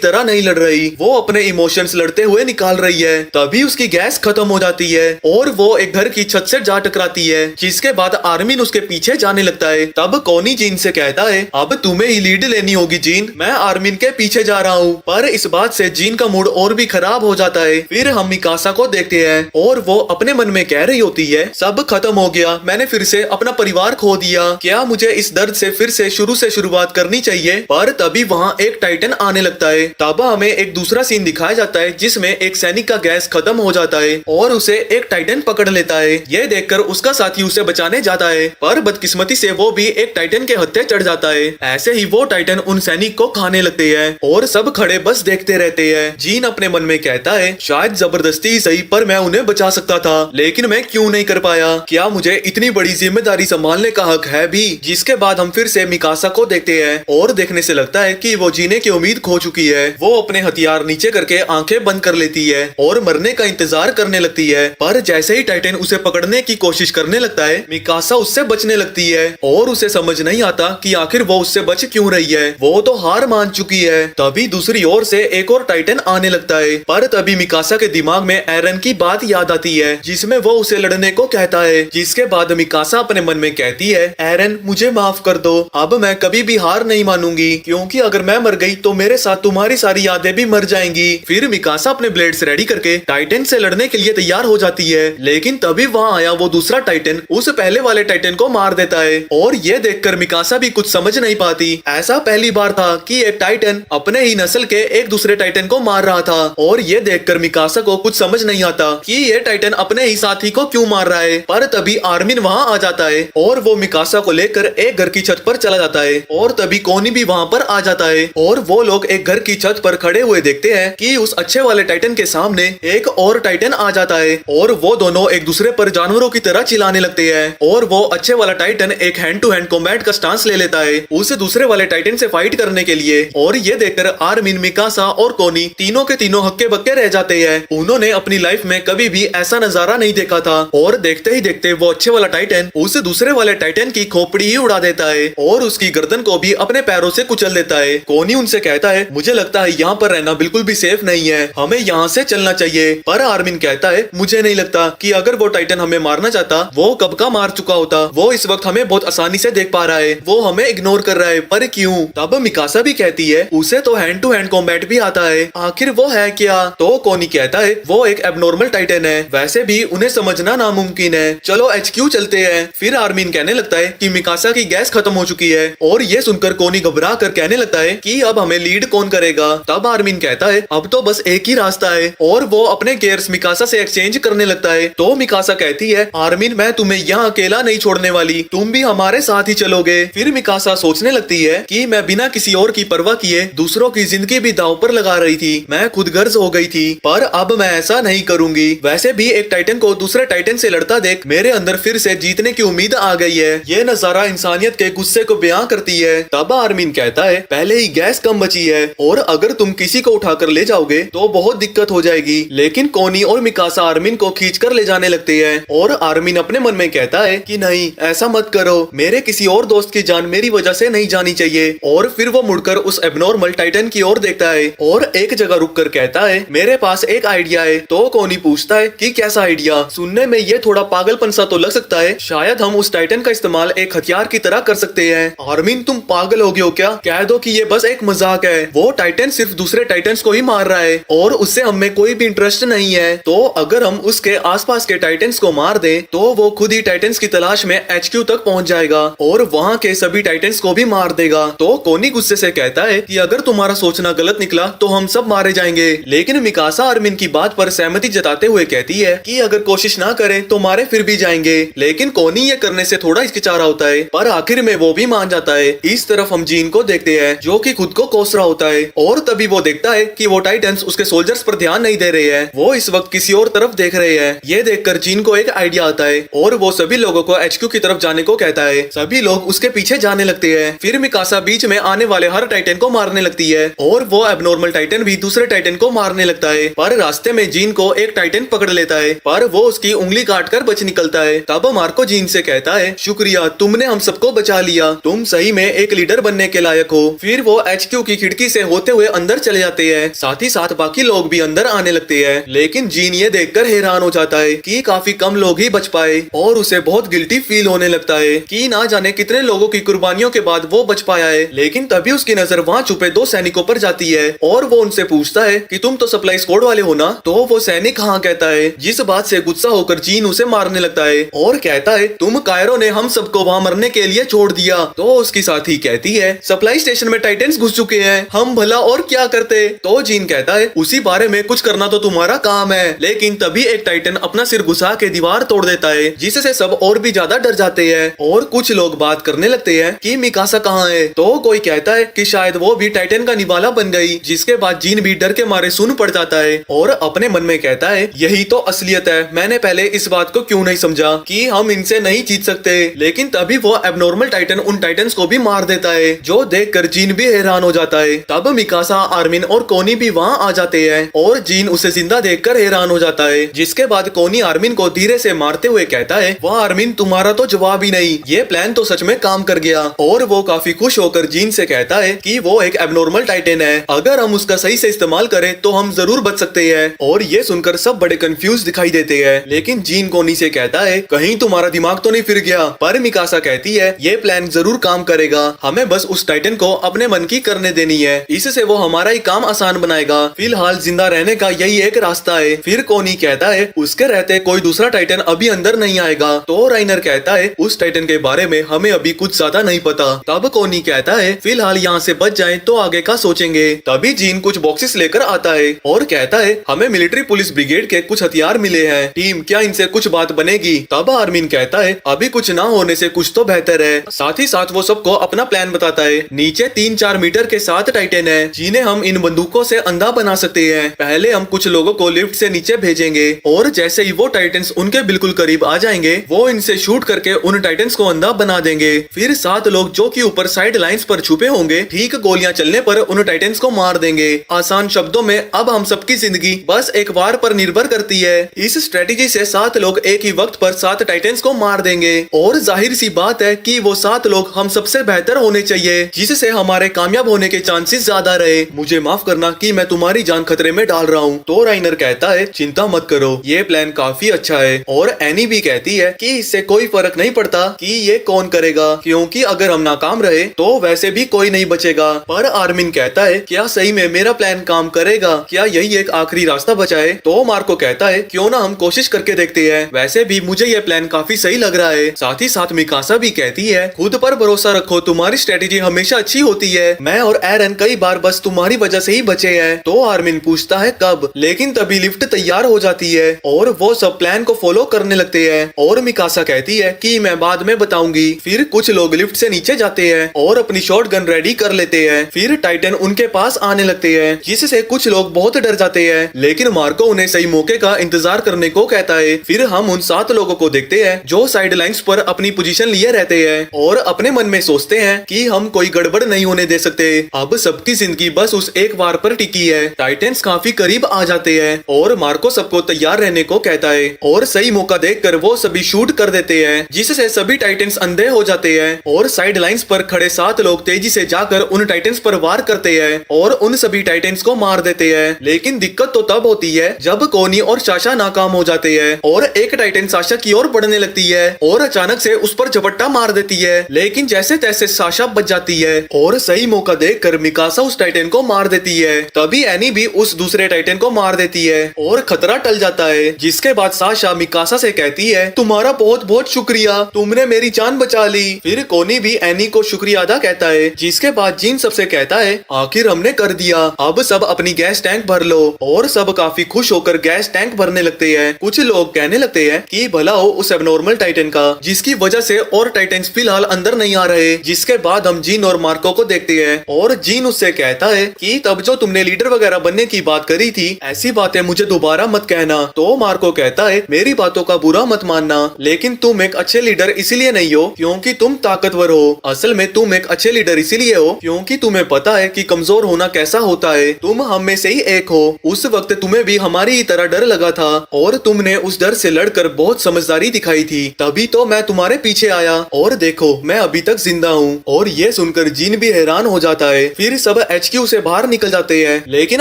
तरह नहीं लड़ रही, वो अपने इमोशंस लड़ते हुए निकाल रही है। तभी उसकी गैस खत्म हो जाती है और वो एक घर की छत से जा टकराती है, जिसके बाद आर्मिन उसके पीछे जाने लगता है। तब कोनी जीन से कहता है अब तुम्हें ही लीड लेनी होगी जीन, मैं आर्मिन के पीछे जा रहा हूँ। पर इस बात से जीन का मूड और भी खराब हो जाता है। फिर हम मिकासा को देखते हैं और वो अपने मन में कह रही होती है सब खत्म हो गया, मैंने फिर से अपना परिवार खो दिया, क्या मुझे इस दर्द से फिर से शुरुआत करनी चाहिए। पर तभी वहाँ एक टाइटन आने लगता है। तब हमें एक दूसरा सीन दिखाया जाता है जिसमें एक सैनिक का गैस खत्म हो जाता है और उसे एक टाइटन पकड़ लेता है। ये देखकर उसका साथी उसे बचाने जाता है पर बदकिस्मती से वो भी एक टाइटन के हत्थे चढ़ जाता है। ऐसे ही वो टाइटन उन सैनिक को खाने लगते हैं और सब खड़े बस देखते रहते हैं। जीन अपने मन में कहता है शायद जबरदस्ती ही सही पर मैं उन्हें बचा सकता था, लेकिन मैं क्यों नहीं कर पाया, क्या मुझे इतनी बड़ी जिम्मेदारी संभालने का हक है भी। जिसके बाद हम फिर से मिकासा को देखते हैं और देखने से लगता है कि वो जीने की उम्मीद खो चुकी है। वो अपने हथियार नीचे करके आंखें बंद कर लेती है और मरने का इंतजार करने लगती है। पर जैसे ही टाइटन उसे पकड़ने की कोशिश करने लगता है मिकासा उससे बचने लगती है और उसे समझ नहीं आता कि आखिर वो उससे बच क्यों रही है, वो तो हार मान चुकी है। तभी दूसरी ओर से एक और टाइटन आने लगता है पर तभी मिकासा के दिमाग में एरन की बात याद आती है जिसमें वो उसे लड़ने को कहता है। जिसके बाद मिकासा अपने मन में कहती है एरन मुझे माफ कर दो, अब मैं कभी भी हार नहीं मानूंगी क्योंकि अगर मैं मर गई तो मेरे साथ तुम्हारी सारी यादें भी मर जाएंगी। फिर मिकासा अपने ब्लेड्स रेडी करके टाइटन से लड़ने के लिए तैयार हो जाती है, लेकिन तभी वहाँ आया वो दूसरा टाइटन उस पहले वाले टाइटन को मार देता है। और ये देखकर मिकासा भी कुछ समझ नहीं पाती, ऐसा पहली बार था कि एक टाइटन अपने ही नस्ल के एक दूसरे टाइटन को मार रहा था। और ये देखकर मिकासा को कुछ समझ नहीं आता कि ये टाइटन अपने ही साथी को क्यों मार रहा है। पर तभी आर्मिन वहाँ आ जाता है और वो मिकासा को लेकर एक घर की छत पर चला जाता है और तभी कोनी भी वहाँ पर आ जाता है और वो लोग एक घर की छत पर खड़े हुए देखते हैं कि उस अच्छे वाले टाइटन के सामने एक और टाइटन आ जाता है और वो दोनों एक दूसरे पर जानवरों की तरह चिल्लाने लगते हैं। और वो अच्छे वाला टाइटन एक हैंड टू हैंड कॉम्बैट का स्टांस ले लेता है उस दूसरे वाले टाइटन से फाइट करने के लिए। और ये देखकर आर्मिन, मिकासा और कोनी तीनों के तीनों हक्के बक्के रह जाते हैं। उन्होंने अपनी लाइफ में कभी भी ऐसा नजारा नहीं देखा था। और देखते ही देखते वो अच्छे वाला टाइटन उस दूसरे वाले टाइटन की खोपड़ी ही उड़ा देता है और उसकी गर्दन को भी अपने पैरों से कुचल देता है। कोनी उनसे कहता है मुझे लगता है यहाँ पर रहना बिल्कुल भी सेफ नहीं है, हमें यहाँ से चलना चाहिए। पर आर्मिन कहता है मुझे नहीं लगता कि अगर वो टाइटन हमें मारना चाहता वो कब का मार चुका होता, वो इस वक्त हमें बहुत आसानी से देख पा रहा है, वो हमें इग्नोर कर रहा है, पर क्यों। तब मिकासा भी कहती है उसे तो हैंड टू हैंड कॉम्बैट भी आता है, आखिर वो है क्या। तो कोनी कहता है वो एक एबनॉर्मल टाइटन है, वैसे भी उन्हें समझना नामुमकिन है, चलो HQ चलते हैं। फिर आर्मिन कहने लगता है कि मिकासा की गैस खत्म हो चुकी है और ये सुनकर कोनी घबरा कर कहने लगता है कि अब हमें लीड कौन करेगा। तब आर्मिन कहता है अब तो बस एक ही रास्ता है और वो अपने गेयर्स मिकासा से एक्सचेंज करने लगता है। तो मिकासा कहती है आर्मिन मैं तुम्हें यहाँ अकेला नहीं छोड़ने वाली, तुम भी हमारे साथ ही चलोगे। फिर मिकासा सोचने लगती है कि मैं बिना किसी और की परवाह किए दूसरों की जिंदगी भी दांव पर लगा रही थी, मैं खुद गर्ज हो गई थी, पर अब मैं ऐसा नहीं करूंगी। वैसे भी एक टाइटन को दूसरे टाइटन से लड़ता देख मेरे अंदर फिर से जीतने की उम्मीद आ गई है। ये नजारा इंसानियत के गुस्से को बयां करती है। तब आर्मिन कहता है पहले ही गैस कम बची है और अगर तुम किसी को उठाकर ले जाओगे तो बहुत दिक्कत हो जाएगी। लेकिन कोनी और मिकासा आर्मिन को खींच कर ले जाने लगते हैं और आर्मिन अपने मन में कहता है कि नहीं, ऐसा मत करो, मेरे किसी और दोस्त की जान मेरी वजह से नहीं जानी चाहिए। और फिर वो मुड़कर उस एबनॉर्मल टाइटन की ओर देखता है और एक जगह रुककर कहता है मेरे पास एक आइडिया है। तो कोनी पूछता है कि कैसा आइडिया? सुनने में ये थोड़ा पागलपन सा तो लग सकता है, शायद हम उस टाइटन का इस्तेमाल एक हथियार की तरह कर सकते हैं। आर्मिन, तुम पागल हो गए हो क्या? कह दो कि ये बस एक मजाक है। वो टाइटन सिर्फ दूसरे टाइटन्स को ही मार रहा है और उससे हमें कोई भी इंटरेस्ट नहीं है। तो अगर हम उसके आसपास के टाइटन्स को मार दें तो वो खुद ही टाइटन्स की तलाश में HQ तक पहुंच जाएगा और वहां के सभी टाइटन्स को भी मार देगा। तो कोनी गुस्से से कहता है कि अगर तुम्हारा सोचना गलत निकला तो हम सब मारे जाएंगे। लेकिन मिकासा आर्मिन की बात पर सहमति जताते हुए कहती है कि अगर कोशिश ना करें तो मारे फिर भी जाएंगे। लेकिन कोनी ये करने से थोड़ा हिचकिचा रहा होता है, पर आखिर में वो भी मान जाता है। इस तरफ हम जीन को देखते हैं जो कि खुद को कोस रहा होता है और तभी वो देखता है कि वो टाइटन्स उसके सोल्जर्स पर ध्यान नहीं दे रहे हैं, वो इस वक्त किसी और तरफ देख रहे हैं। ये देखकर जीन को एक आइडिया आता है और वो सभी लोगों को HQ की तरफ जाने को कहता है। सभी लोग उसके पीछे जाने लगते हैं। फिर मिकासा बीच में आने वाले हर टाइटन को मारने लगती है और वो एबनॉर्मल टाइटन भी दूसरे टाइटन को मारने लगता है। पर रास्ते में जीन को एक टाइटन पकड़ लेता है, पर वो उसकी उंगली काटकर बच निकलता है। तब मार्को जीन से कहता है शुक्रिया, तुमने हम सबको बचा लिया, तुम सही में एक लीडर बनने के लायक हो। फिर वो HQ की खिड़की से होते हुए अंदर चले जाते हैं। साथ ही साथ बाकी लोग भी अंदर आने लगते हैं। लेकिन जीन ये देखकर हैरान हो जाता है कि काफी कम लोग ही बच पाए और उसे बहुत गिल्टी फील होने लगता है कि ना जाने कितने लोगों की कुर्बानियों के बाद वो बच पाया है। लेकिन तभी उसकी नजर वहाँ छुपे 2 सैनिकों पर जाती है और वो उनसे पूछता है कि तुम तो सप्लाई स्क्वाड वाले हो ना? तो वो सैनिक हाँ कहता है, जिस बात से गुस्सा होकर जीन उसे मारने लगता है और कहता है तुम कायरो ने हम सबको वहाँ मरने के लिए छोड़ दिया। तो उसकी साथी कहती है सप्लाई स्टेशन में टाइटन्स घुस चुके हैं, हम भला और क्या करते? तो जीन कहता है उसी बारे में कुछ करना तो तुम्हारा काम है। लेकिन तभी एक टाइटन अपना सिर घुसा के दीवार तोड़ देता है, जिससे सब और भी ज्यादा डर जाते हैं और कुछ लोग बात करने लगते हैं कि मिकासा कहाँ है। तो कोई कहता है कि शायद वो भी टाइटन का निवाला बन गई, जिसके बाद जीन भी डर के मारे सुन पड़ जाता है और अपने मन में कहता है यही तो असलियत है, मैंने पहले इस बात को क्यों नहीं समझा कि हम इनसे नहीं जीत सकते। लेकिन तभी वो एबनॉर्मल टाइटन उन टाइटन्स को भी मार देता है, जो देखकर जीन भी हैरान हो जाता है। तब मिकासा, आर्मिन और कोनी भी वहाँ आ जाते हैं और जीन उसे जिंदा देखकर हैरान हो जाता है। जिसके बाद कोनी आर्मिन को धीरे से मारते हुए कहता है वाह आर्मिन, तुम्हारा तो जवाब ही नहीं, ये प्लान तो सच में काम कर गया। और वो काफी खुश होकर जीन से कहता है कि वो एक एबनॉर्मल टाइटन है, अगर हम उसका सही से इस्तेमाल करें तो हम जरूर बच सकते हैं। और ये सुनकर सब बड़े कंफ्यूज दिखाई देते हैं। लेकिन जीन कोनी से कहता है कहीं तुम्हारा दिमाग तो नहीं फिर गया? पर मिकासा कहती है ये प्लान जरूर काम करेगा, हमें बस उस टाइटन को अपने मन की करने देनी है, इससे वो हमारा ही काम आसान बनाएगा। फिलहाल जिंदा रहने का यही एक रास्ता है। फिर कोनी कहता है उसके रहते कोई दूसरा टाइटन अभी अंदर नहीं आएगा। तो राइनर कहता है उस टाइटन के बारे में हमें अभी कुछ ज्यादा नहीं पता। तब कोनी कहता है फिलहाल यहाँ से बच जाएं तो आगे का सोचेंगे। तभी जीन कुछ बॉक्सेस लेकर आता है और कहता है हमें मिलिट्री पुलिस ब्रिगेड के कुछ हथियार मिले हैं, टीम क्या इनसे कुछ बात बनेगी? तब आर्मिन कहता है अभी कुछ ना होने से कुछ तो बेहतर है। साथ ही साथ वो सबको अपना प्लान बताता है। नीचे 3-4 मीटर के 7 टाइटन है जिन्हें हम इन बंदूकों से अंधा बना सकते हैं। पहले हम कुछ लोगों को लिफ्ट से नीचे भेजेंगे और जैसे ही वो टाइटन्स उनके बिल्कुल करीब आ जाएंगे वो इनसे शूट करके उन टाइटन्स को अंधा बना देंगे। फिर 7 लोग जो कि ऊपर साइड लाइंस पर छुपे होंगे ठीक गोलियां चलने पर उन टाइटन्स को मार देंगे। आसान शब्दों में अब हम सबकी जिंदगी बस एक वार पर निर्भर करती है। इस स्ट्रेटेजी से 7 लोग एक ही वक्त पर 7 टाइटन्स को मार देंगे और जाहिर सी बात है कि वो 7 लोग हम सबसे बेहतर होने चाहिए, जिससे हमारे कामयाब होने के चांसेस ज्यादा रहे। मुझे माफ करना कि मैं तुम्हारी जान खतरे में डाल रहा हूँ। तो राइनर कहता है चिंता मत करो, ये प्लान काफी अच्छा है। और एनी भी कहती है कि इससे कोई फर्क नहीं पड़ता कि ये कौन करेगा, क्योंकि अगर हम नाकाम रहे तो वैसे भी कोई नहीं बचेगा। पर आर्मिन कहता है क्या सही में मेरा प्लान काम करेगा? क्या यही एक आखिरी रास्ता बचा है? तो मार्को कहता है क्यों ना हम कोशिश करके देखते हैं, वैसे भी मुझे ये प्लान काफी सही लग रहा है। साथ ही साथ मिकासा भी कहती है खुद पर भरोसा रखो, तुम्हारी स्ट्रेटेजी हमेशा अच्छी होती है, मैं और एरन कई बार बस तुम्हारी वजह से ही बचे हैं। तो आर्मिन पूछता है कब? लेकिन तभी लिफ्ट तैयार हो जाती है और वो सब प्लान को फॉलो करने लगते हैं। और मिकासा कहती है कि मैं बाद में बताऊंगी। फिर कुछ लोग लिफ्ट से नीचे जाते हैं और अपनी शॉटगन रेडी कर लेते हैं। फिर टाइटन उनके पास आने लगते हैं, जिससे कुछ लोग बहुत डर जाते हैं। लेकिन मार्को उन्हें सही मौके का इंतजार करने को कहता है। फिर हम उन 7 लोगों को देखते हैं जो साइड लाइंस पर अपनी पोजीशन लिए रहते हैं और अपने मन में सोचते हैं कि हम कोई गड़बड़ नहीं होने दे सकते। अब सबकी जिंदगी बस उस एक वार पर टिकी है। टाइटन्स काफी करीब आ जाते हैं और मार्को सबको तैयार रहने को कहता है और सही मौका देखकर वो सभी शूट कर देते हैं, जिससे सभी टाइटन्स अंधे हो जाते हैं और साइड लाइंस पर खड़े 7 लोग तेजी से जाकर उन टाइटन्स पर वार करते हैं और उन सभी टाइटन्स को मार देते हैं। लेकिन दिक्कत तो तब होती है जब कोनी और साशा नाकाम हो जाते हैं और एक टाइटन साशा की ओर बढ़ने लगती है और अचानक से उस पर झपट्टा मार देती है, लेकिन जैसे तैसे साशा बच जाती है और सही मौका देखकर मिकासा उस टाइटन को मार देती है। तभी एनी भी उस दूसरे टाइटन को मार देती है और खतरा टल जाता है, जिसके बाद साशा मिकासा से कहती है तुम्हारा बहुत बहुत शुक्रिया, तुमने मेरी जान बचा ली। फिर कोनी भी एनी को शुक्रिया अदा कहता है, जिसके बाद जीन सबसे कहता है आखिर हमने कर दिया, अब सब अपनी गैस टैंक भर लो। और सब काफी खुश होकर गैस टैंक भरने लगते हैं। कुछ लोग कहने लगते हैं कि भला हो उस एबनॉर्मल टाइटन का, जिसकी वजह से और टाइटन्स फिलहाल अंदर नहीं आ रहे। जिसके बाद हम जीन और मार्को को देखते हैं और जीन उससे कहता है कि तब जो तुमने लीडर वगैरह बनने की बात करी थी, ऐसी बातें मुझे दोबारा मत कहना। तो मार्को कहता है मेरी बातों का बुरा मत मानना, लेकिन तुम एक अच्छे लीडर इसलिए नहीं हो क्योंकि तुम ताकतवर हो, असल में तुम एक अच्छे लीडर इसलिए हो क्योंकि तुम्हें पता है कि कमजोर होना कैसा होता है। तुम हम में से ही एक हो। उस वक्त तुम्हें भी हमारी ही तरह डर लगा था और तुमने उस डर से लड़कर बहुत समझदारी दिखाई थी, तभी तो मैं तुम्हारे पीछे आया और देखो मैं अभी तक जिंदा हूँ। और ये सुनकर जीन भी हैरान हो जाता है। फिर सब HQ से बाहर निकल जाते हैं, लेकिन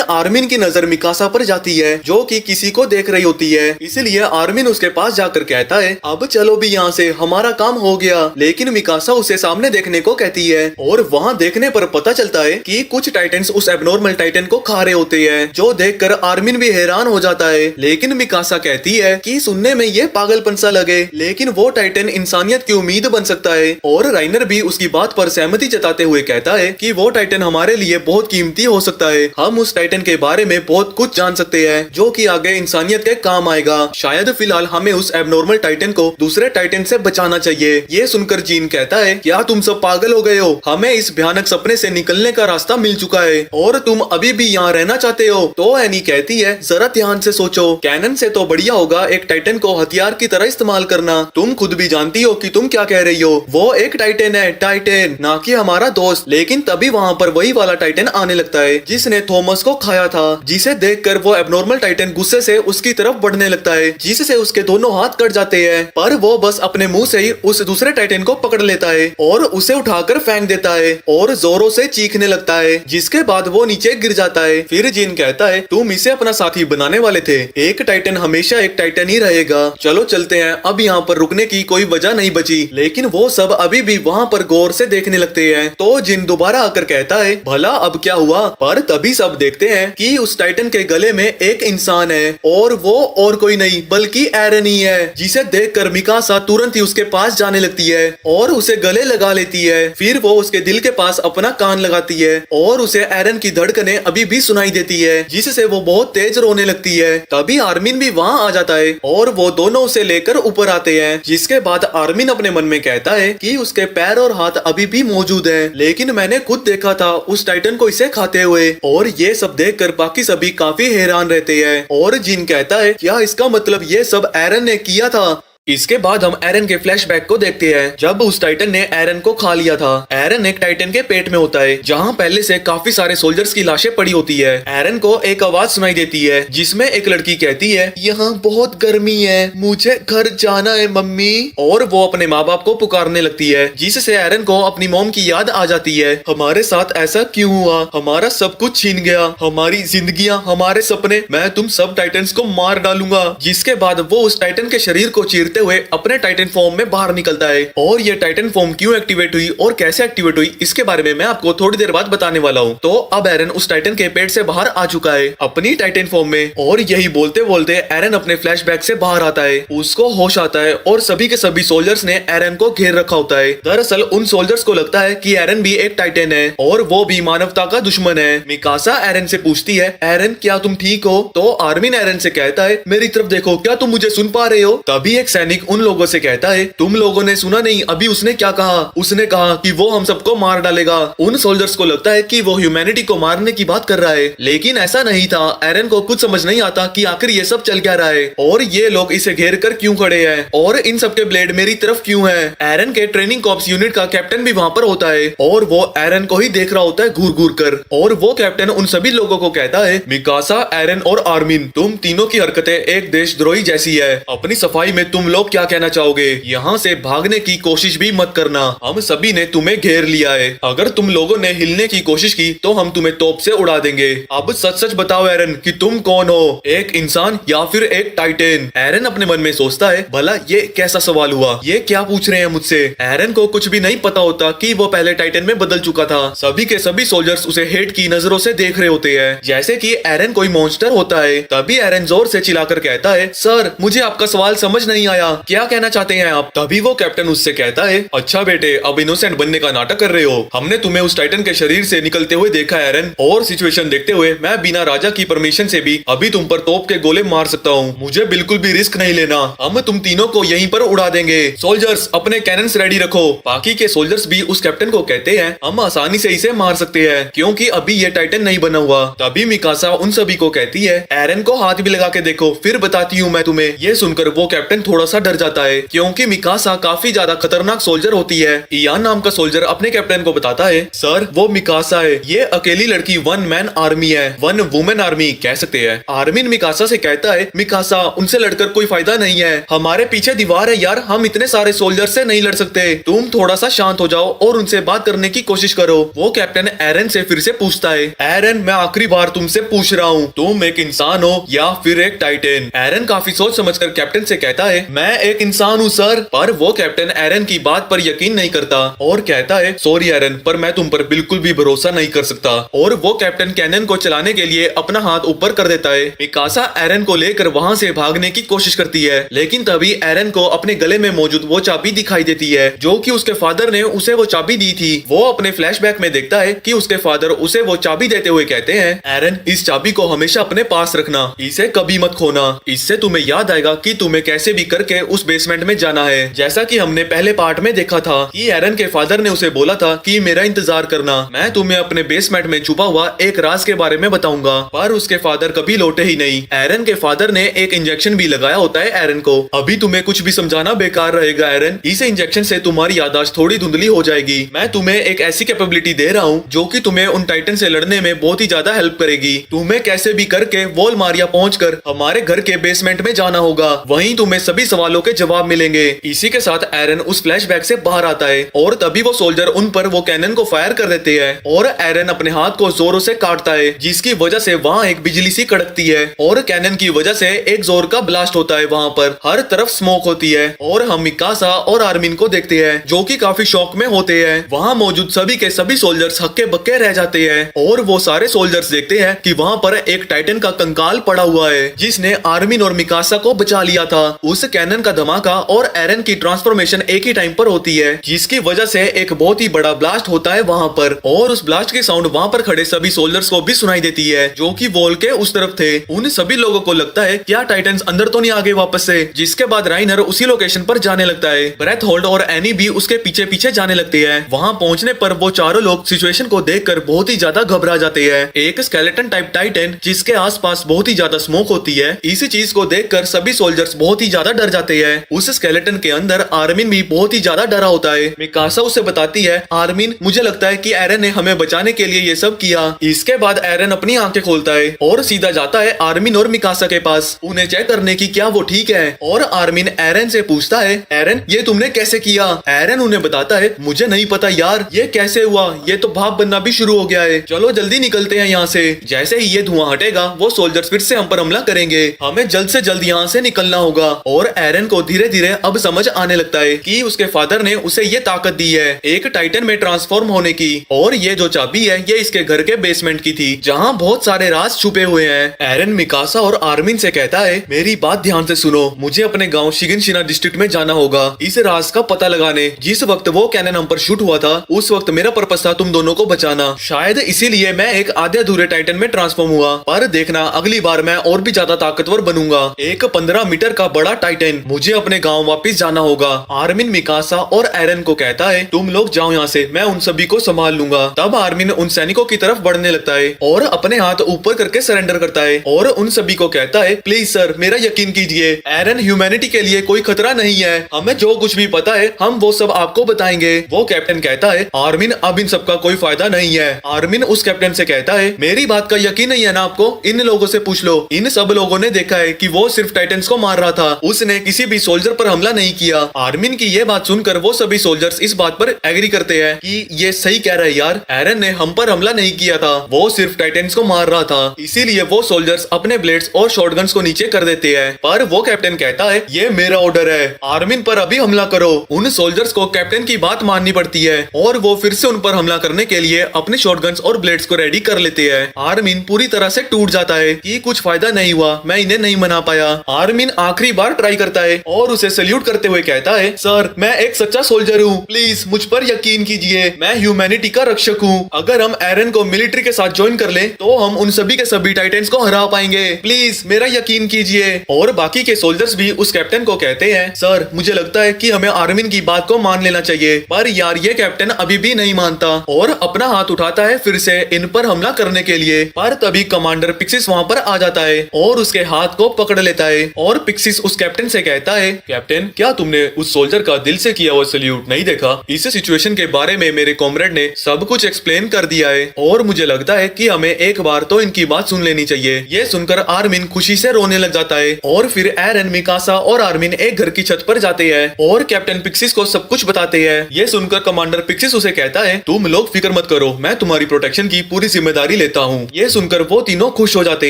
आर्मिन की नजर मिकासा पर जाती है जो कि किसी को देख रही होती है। इसलिए आर्मिन उसके पास जाकर कहता है अब चलो भी यहाँ से, हमारा काम हो गया। लेकिन मिकासा उसे सामने देखने को कहती है और वहाँ देखने पर पता चलता है कि कुछ टाइटन्स उस एबनॉर्मल टाइटन को खा रहे होते हैं, जो देखकर आर्मिन भी हैरान हो जाता है। लेकिन मिकासा कहती है कि सुनने में ये पागलपन सा लगे, लेकिन वो टाइटन इंसानियत की उम्मीद बन सकता है। और राइनर भी उसकी बात पर सहमति जताते हुए कहता है कि वो टाइटन हमारे लिए बहुत कीमती हो सकता है। हम उस टाइटन के बारे में बहुत कुछ जान सकते हैं जो कि आगे इंसानियत के काम आएगा। शायद फिलहाल हमें उस एबनॉर्मल टाइटन को दूसरे टाइटन से बचाना चाहिए। ये सुनकर जीन कहता है क्या तुम सब पागल हो गए हो? हमें इस भयानक सपने से निकलने का रास्ता मिल चुका है और तुम अभी भी यहाँ रहना चाहते हो। तो एनी कहती है जरा ध्यान से सोचो, कैनन से तो बढ़िया होगा एक टाइटन को हथियार की तरह इस्तेमाल करना। तुम खुद भी जानती हो कि तुम क्या कह रही हो। वो एक टाइटन है, टाइटन, ना कि हमारा दोस्त। लेकिन तभी वहाँ पर वही वाला टाइटन आने लगता है जिसने थॉमस को खाया था, जिसे देखकर वो एबनॉर्मल टाइटन गुस्से से उसकी तरफ बढ़ने लगता है, जिससे उसके दोनों हाथ कट जाते हैं। पर वो बस अपने मुंह से ही उस दूसरे टाइटन को पकड़ लेता है और उसे उठाकर फेंक देता है और जोरों से चीखने लगता है, जिसके बाद वो नीचे गिर जाता है। फिर जीन कहता है तुम इसे अपना साथी बनाने वाले थे, एक टाइटन हमेशा एक टाइटन ही रहेगा। चलो चलते हैं, अब यहाँ पर रुकने की कोई वजह नहीं बची। लेकिन वो सब अभी भी वहाँ पर गौर से देखने लगते हैं। तो जिन दोबारा आकर कहता है भला अब क्या हुआ? पर तभी सब देखते हैं कि उस टाइटन के गले में एक इंसान है और वो और कोई नहीं बल्कि एरन ही है, जिसे देखकर मिकासा तुरंत ही उसके पास जाने लगती है और उसे गले लगा लेती है। फिर वो उसके दिल के पास अपना कान लगाती है और उसे एरन की धड़कनें अभी भी सुनाई देती है, जिससे वो बहुत तेज रोने लगती है। तभी आर्मिन भी वहाँ आ जाता है और वो दोनों उसे लेकर ऊपर आते हैं। जिसके बाद आर्मिन अपने मन में कहता है कि उसके पैर और हाथ अभी भी मौजूद हैं, लेकिन मैंने खुद देखा था उस टाइटन को इसे खाते हुए। और ये सब देखकर बाकी सभी काफी हैरान रहते हैं। और जिन कहता है क्या इसका मतलब ये सब एरन ने किया था? इसके बाद हम एरन के फ्लैशबैक को देखते हैं जब उस टाइटन ने एरन को खा लिया था। एरन एक टाइटन के पेट में होता है जहाँ पहले से काफी सारे सोल्जर्स की लाशें पड़ी होती है। एरन को एक आवाज सुनाई देती है जिसमें एक लड़की कहती है यहाँ बहुत गर्मी है, मुझे घर जाना है मम्मी। और वो अपने माँ बाप को पुकारने लगती है, जिससे एरन को अपनी मॉम की याद आ जाती है। हमारे साथ ऐसा क्यों हुआ? हमारा सब कुछ छीन गया, हमारी जिंदगियां, हमारे सपने, मैं तुम सब टाइटन्स को मार डालूंगा। जिसके बाद वो उस टाइटन के शरीर को चीरते हुए अपने टाइटन फॉर्म में बाहर निकलता है। और ये टाइटन फॉर्म क्यों एक्टिवेट हुई और कैसे एक्टिवेट हुई इसके बारे में मैं आपको थोड़ी देर बाद बताने वाला हूँ। तो अब एरन उस टाइटन के पेट से बाहर आ चुका है अपनी टाइटन फॉर्म में। और यही बोलते बोलते एरन अपने फ्लैशबैक से बाहर आता है, उसको होश आता है और सभी के सभी सोल्जर्स ने एरन को घेर रखा होता है। दरअसल उन सोल्जर्स को लगता है कि एरन भी एक टाइटन है और वो भी मानवता का दुश्मन है। मिकासा एरन से पूछती है एरन क्या तुम ठीक हो? तो आर्मिन एरन से कहता है मेरी तरफ देखो, क्या तुम मुझे सुन पा रहे हो? तभी एक सैनिक मैकेनिक उन लोगों से कहता है, तुम लोगों ने सुना नहीं अभी उसने क्या कहा? उसने कहा कि वो हम सबको मार डालेगा। उन सोल्जर्स को लगता है कि वो ह्यूमैनिटी को मारने की बात कर रहा है, लेकिन ऐसा नहीं था। एरन को कुछ समझ नहीं आता कि आखिर ये सब चल क्या रहा है और ये लोग इसे घेर कर क्यों खड़े हैं और इन सबके ब्लेड मेरी तरफ क्यों है। एरन के ट्रेनिंग कॉर्प्स यूनिट का कैप्टन भी वहाँ पर होता है और वो एरन को ही देख रहा होता है घूर घूर कर, और वो कैप्टन उन सभी लोगों को कहता है, मिकासा, एरन और आर्मिन, तुम तीनों की हरकतें एक देशद्रोही जैसी है। अपनी सफाई में तुम लोग क्या कहना चाहोगे? यहाँ से भागने की कोशिश भी मत करना, हम सभी ने तुम्हें घेर लिया है। अगर तुम लोगों ने हिलने की कोशिश की तो हम तुम्हें तोप से उड़ा देंगे। अब सच सच बताओ एरन कि तुम कौन हो, एक इंसान या फिर एक टाइटन? एरन अपने मन में सोचता है, भला ये कैसा सवाल हुआ, ये क्या पूछ रहे हैं मुझसे? एरन को कुछ भी नहीं पता होता कि वो पहले टाइटन में बदल चुका था। सभी के सभी सोल्जर्स उसे हेट की नजरों से देख रहे होते हैं, जैसे कि एरन कोई मॉन्स्टर होता है। तभी एरन जोर से चिल्लाकर कहता है, सर मुझे आपका सवाल समझ नहीं आया, क्या कहना चाहते हैं आप? तभी वो कैप्टन उससे कहता है, अच्छा बेटे, अब इनोसेंट बनने का नाटक कर रहे हो। हमने तुम्हें उस टाइटन के शरीर से निकलते हुए देखा एरन, और सिचुएशन देखते हुए मैं बिना राजा की परमिशन से भी अभी तुम पर तोप के गोले मार सकता हूँ। मुझे बिल्कुल भी रिस्क नहीं लेना, हम तुम तीनों को यहीं पर उड़ा देंगे। सोल्जर्स अपने कैनन्स रेडी रखो। बाकी के सोल्जर्स भी उस कैप्टन को कहते हैं, हम आसानी से इसे मार सकते हैं क्योंकि अभी ये टाइटन नहीं बना हुआ। तभी मिकासा उन सभी को कहती है, एरन को हाथ भी लगा के देखो, फिर बताती हूँ मैं तुम्हें। ये सुनकर वो कैप्टन थोड़ा सा डर जाता है क्योंकि मिकासा काफी ज्यादा खतरनाक सोल्जर होती है। इयान नाम का सोल्जर अपने कैप्टन को बताता है, सर वो मिकासा है, ये अकेली लड़की वन मैन आर्मी है, वन वुमेन आर्मी कह सकते हैं। आर्मिन मिकासा से कहता है, मिकासा उनसे लड़कर कोई फायदा नहीं है, हमारे पीछे दीवार है यार, हम इतने सारे सोल्जर से नहीं लड़ सकते, तुम थोड़ा सा शांत हो जाओ और उनसे बात करने की कोशिश करो। वो कैप्टन एरन से फिर से पूछता है, एरन मैं आखिरी बार तुमसे पूछ रहा हूँ, तुम एक इंसान हो या फिर एक टाइटन? एरन काफी सोच समझकर कैप्टन से कहता है, मैं एक इंसान हूँ सर। पर वो कैप्टन एरन की बात पर यकीन नहीं करता और कहता है, सॉरी एरन, पर मैं तुम पर बिल्कुल भी भरोसा नहीं कर सकता। और वो कैप्टन कैनन को चलाने के लिए अपना हाथ ऊपर कर देता है। मिकासा एरन को लेकर वहाँ से भागने की कोशिश करती है, लेकिन तभी एरन को अपने गले में मौजूद वो चाबी दिखाई देती है जो कि उसके फादर ने उसे वो चाबी दी थी। वो अपने फ्लैशबैक में देखता है कि उसके फादर उसे वो चाबी देते हुए कहते हैं, एरन इस चाबी को हमेशा अपने पास रखना, इसे कभी मत खोना, इससे तुम्हें याद आएगा कि तुम्हें कैसे भी करके उस बेसमेंट में जाना है। जैसा कि हमने पहले पार्ट में देखा था कि एरन के फादर ने उसे बोला था कि मेरा इंतजार करना, मैं तुम्हें अपने बेसमेंट में छुपा हुआ एक राज के बारे में बताऊंगा। पर उसके फादर कभी लौटे ही नहीं। एरन के फादर ने एक इंजेक्शन भी लगाया होता है एरन को। अभी तुम्हें कुछ भी समझाना बेकार रहेगा एरन, इस इंजेक्शन से तुम्हारी याददाश्त थोड़ी धुंधली हो जाएगी। मैं तुम्हें एक ऐसी कैपेबिलिटी दे रहा हूँ जो कि तुम्हें उन टाइटन से लड़ने में बहुत ही ज्यादा हेल्प करेगी। तुम्हें कैसे भी करके वॉल मारिया पहुंचकर हमारे घर के बेसमेंट में जाना होगा, वहीं तुम्हें सभी सवालों के जवाब मिलेंगे। इसी के साथ एरन उस फ्लैशबैक से बाहर आता है और तभी वो सोल्जर उन पर वो कैनन को फायर कर देते हैं और एरन अपने हाथ को जोरों से काटता है, जिसकी वजह से वहाँ एक बिजली सी कड़कती है और कैनन की वजह से एक जोर का ब्लास्ट होता है। वहाँ पर हर तरफ स्मोक होती है और हम मिकासा और आर्मिन को देखते हैं जो कि काफी शौक में होते हैं। वहाँ मौजूद सभी के सभी सोल्जर्स हक्के बक्के रह जाते हैं और वो सारे सोल्जर्स देखते हैं कि वहाँ पर एक टाइटन का कंकाल पड़ा हुआ है जिसने आर्मिन और मिकासा को बचा लिया था। उस कैनन का धमाका और एरन की ट्रांसफॉर्मेशन एक ही टाइम पर होती है, जिसकी वजह से एक बहुत ही बड़ा ब्लास्ट होता है वहाँ पर, और उस ब्लास्ट की साउंड वहाँ पर खड़े सभी सोल्जर्स को भी सुनाई देती है जो कि वॉल के उस तरफ थे। उन सभी लोगों को लगता है क्या टाइटन्स अंदर तो नहीं आ गए वापस से, जिसके बाद राइनर उसी लोकेशन पर जाने लगता है। ब्रेथ होल्ड और एनी भी उसके पीछे पीछे जाने लगते हैं। वहाँ पहुँचने पर वो चारों लोग सिचुएशन को देखकर बहुत ही ज्यादा घबरा जाते हैं। एक स्केलेटन टाइप टाइटन जिसके आसपास बहुत ही ज्यादा स्मोक होती है, इसी चीज को देखकर सभी सोल्जर्स बहुत ही ज्यादा डर जाते हैं। उस स्केलेटन के अंदर आर्मिन भी बहुत ही ज्यादा डरा होता है। मिकासा उसे बताती है, आर्मिन मुझे लगता है कि एरन ने हमें बचाने के लिए ये सब किया। इसके बाद एरन अपनी आंखें खोलता है और सीधा जाता है आर्मिन और मिकासा के पास उन्हें चेक करने की क्या वो ठीक है। और आर्मिन एरन से पूछता है, एरन ये तुमने कैसे किया? एरन उन्हें बताता है, मुझे नहीं पता यार, ये कैसे हुआ, ये तो भाप बनना भी शुरू हो गया है, चलो जल्दी निकलते हैं यहाँ से। जैसे ही ये धुआं हटेगा वो सोल्जर्स फिर से हम पर हमला करेंगे, हमें जल्द से जल्द यहाँ से निकलना होगा। और एरन को धीरे धीरे अब समझ आने लगता है कि उसके फादर ने उसे ये ताकत दी है एक टाइटन में ट्रांसफॉर्म होने की, और ये जो चाबी है ये इसके घर के बेसमेंट की थी जहाँ बहुत सारे राज छुपे हुए हैं। एरन मिकासा और आर्मिन से कहता है, मेरी बात ध्यान से सुनो, मुझे अपने गाँव शिगिनशिना डिस्ट्रिक्ट में जाना होगा इस राज का पता लगाने। जिस वक्त वो कैनन हम पर शूट हुआ था उस वक्त मेरा पर्पस था तुम दोनों को बचाना, शायद इसीलिए मैं एक आधे अधूरे टाइटन में ट्रांसफॉर्म हुआ। पर देखना अगली बार मैं और भी ज्यादा ताकतवर बनूंगा, एक 15 मीटर का बड़ा टाइटन। कैप्टन, मुझे अपने गाँव वापिस जाना होगा। आर्मिन मिकासा और एरन को कहता है तुम लोग जाओ यहाँ से, मैं उन सभी को संभाल लूंगा। तब आर्मिन उन सैनिकों की तरफ बढ़ने लगता है और अपने हाथ ऊपर करके सरेंडर करता है और उन सभी को कहता है प्लीज सर मेरा यकीन कीजिए, एरन ह्यूमैनिटी के लिए कोई खतरा नहीं है, हमें जो कुछ भी पता है हम वो सब आपको बताएंगे। वो कैप्टन कहता है आर्मिन अब इन सब का कोई फायदा नहीं है। आर्मिन उस कैप्टन से कहता है मेरी बात का यकीन नहीं है ना आपको, इन लोगों से पूछ लो, इन सब लोगों ने देखा है कि वो सिर्फ टाइटन्स को मार रहा था, उसने किसी भी सोल्जर पर हमला नहीं किया। आर्मिन की ये बात सुनकर वो सभी सोल्जर्स इस बात पर एग्री करते हैं कि ये सही कह रहा है यार, एरन ने हम पर हमला नहीं किया था, वो सिर्फ टाइटन्स को मार रहा था। इसीलिए वो सोल्जर्स अपने ब्लेड्स और शॉटगन्स को नीचे कर देते हैं। पर वो कैप्टन कहता है ये मेरा ऑर्डर है, आर्मिन पर अभी हमला करो। उन सोल्जर्स को कैप्टन की बात माननी पड़ती है और वो फिर से उन पर हमला करने के लिए अपने शॉटगन्स और ब्लेड्स को रेडी कर लेते हैं। आर्मिन पूरी तरह से टूट जाता है कि कुछ फायदा नहीं हुआ, मैं इन्हें नहीं मना पाया। आर्मिन आखिरी बार ट्राई करता है और उसे सल्यूट करते हुए कहता है सर मैं एक सच्चा सोल्जर हूँ, प्लीज मुझ पर यकीन कीजिए, मैं ह्यूमैनिटी का रक्षक हूँ। अगर हम एरन को मिलिट्री के साथ ज्वाइन कर लें तो हम उन सभी के सभी टाइटन्स को हरा पाएंगे, प्लीज मेरा यकीन कीजिए। और बाकी के सोल्जर्स भी उस कैप्टन को कहते हैं सर मुझे लगता है कि हमें आर्मिन की बात को मान लेना चाहिए। पर यार ये कैप्टन अभी भी नहीं मानता और अपना हाथ उठाता है फिर से इन पर हमला करने के लिए। पर तभी कमांडर पिक्सिस वहाँ पर आ जाता है और उसके हाथ को पकड़ लेता है और पिक्सिस उस कैप्टन से कहता है कैप्टन क्या तुमने उस सोल्जर का दिल से किया हुआ सल्यूट नहीं देखा? इस सिचुएशन के बारे में मेरे कॉमरेड ने सब कुछ एक्सप्लेन कर दिया है और मुझे लगता है कि हमें एक बार तो इनकी बात सुन लेनी चाहिए। ये सुनकर आर्मिन खुशी से रोने लग जाता है और फिर एरन, मिकासा और आर्मिन एक घर की छत पर जाते हैं और कैप्टन पिक्सिस को सब कुछ बताते हैं। ये सुनकर कमांडर पिक्सिस उसे कहता है तुम लोग फिक्र मत करो, मैं तुम्हारी प्रोटेक्शन की पूरी जिम्मेदारी लेता हूँ। ये सुनकर वो तीनों खुश हो जाते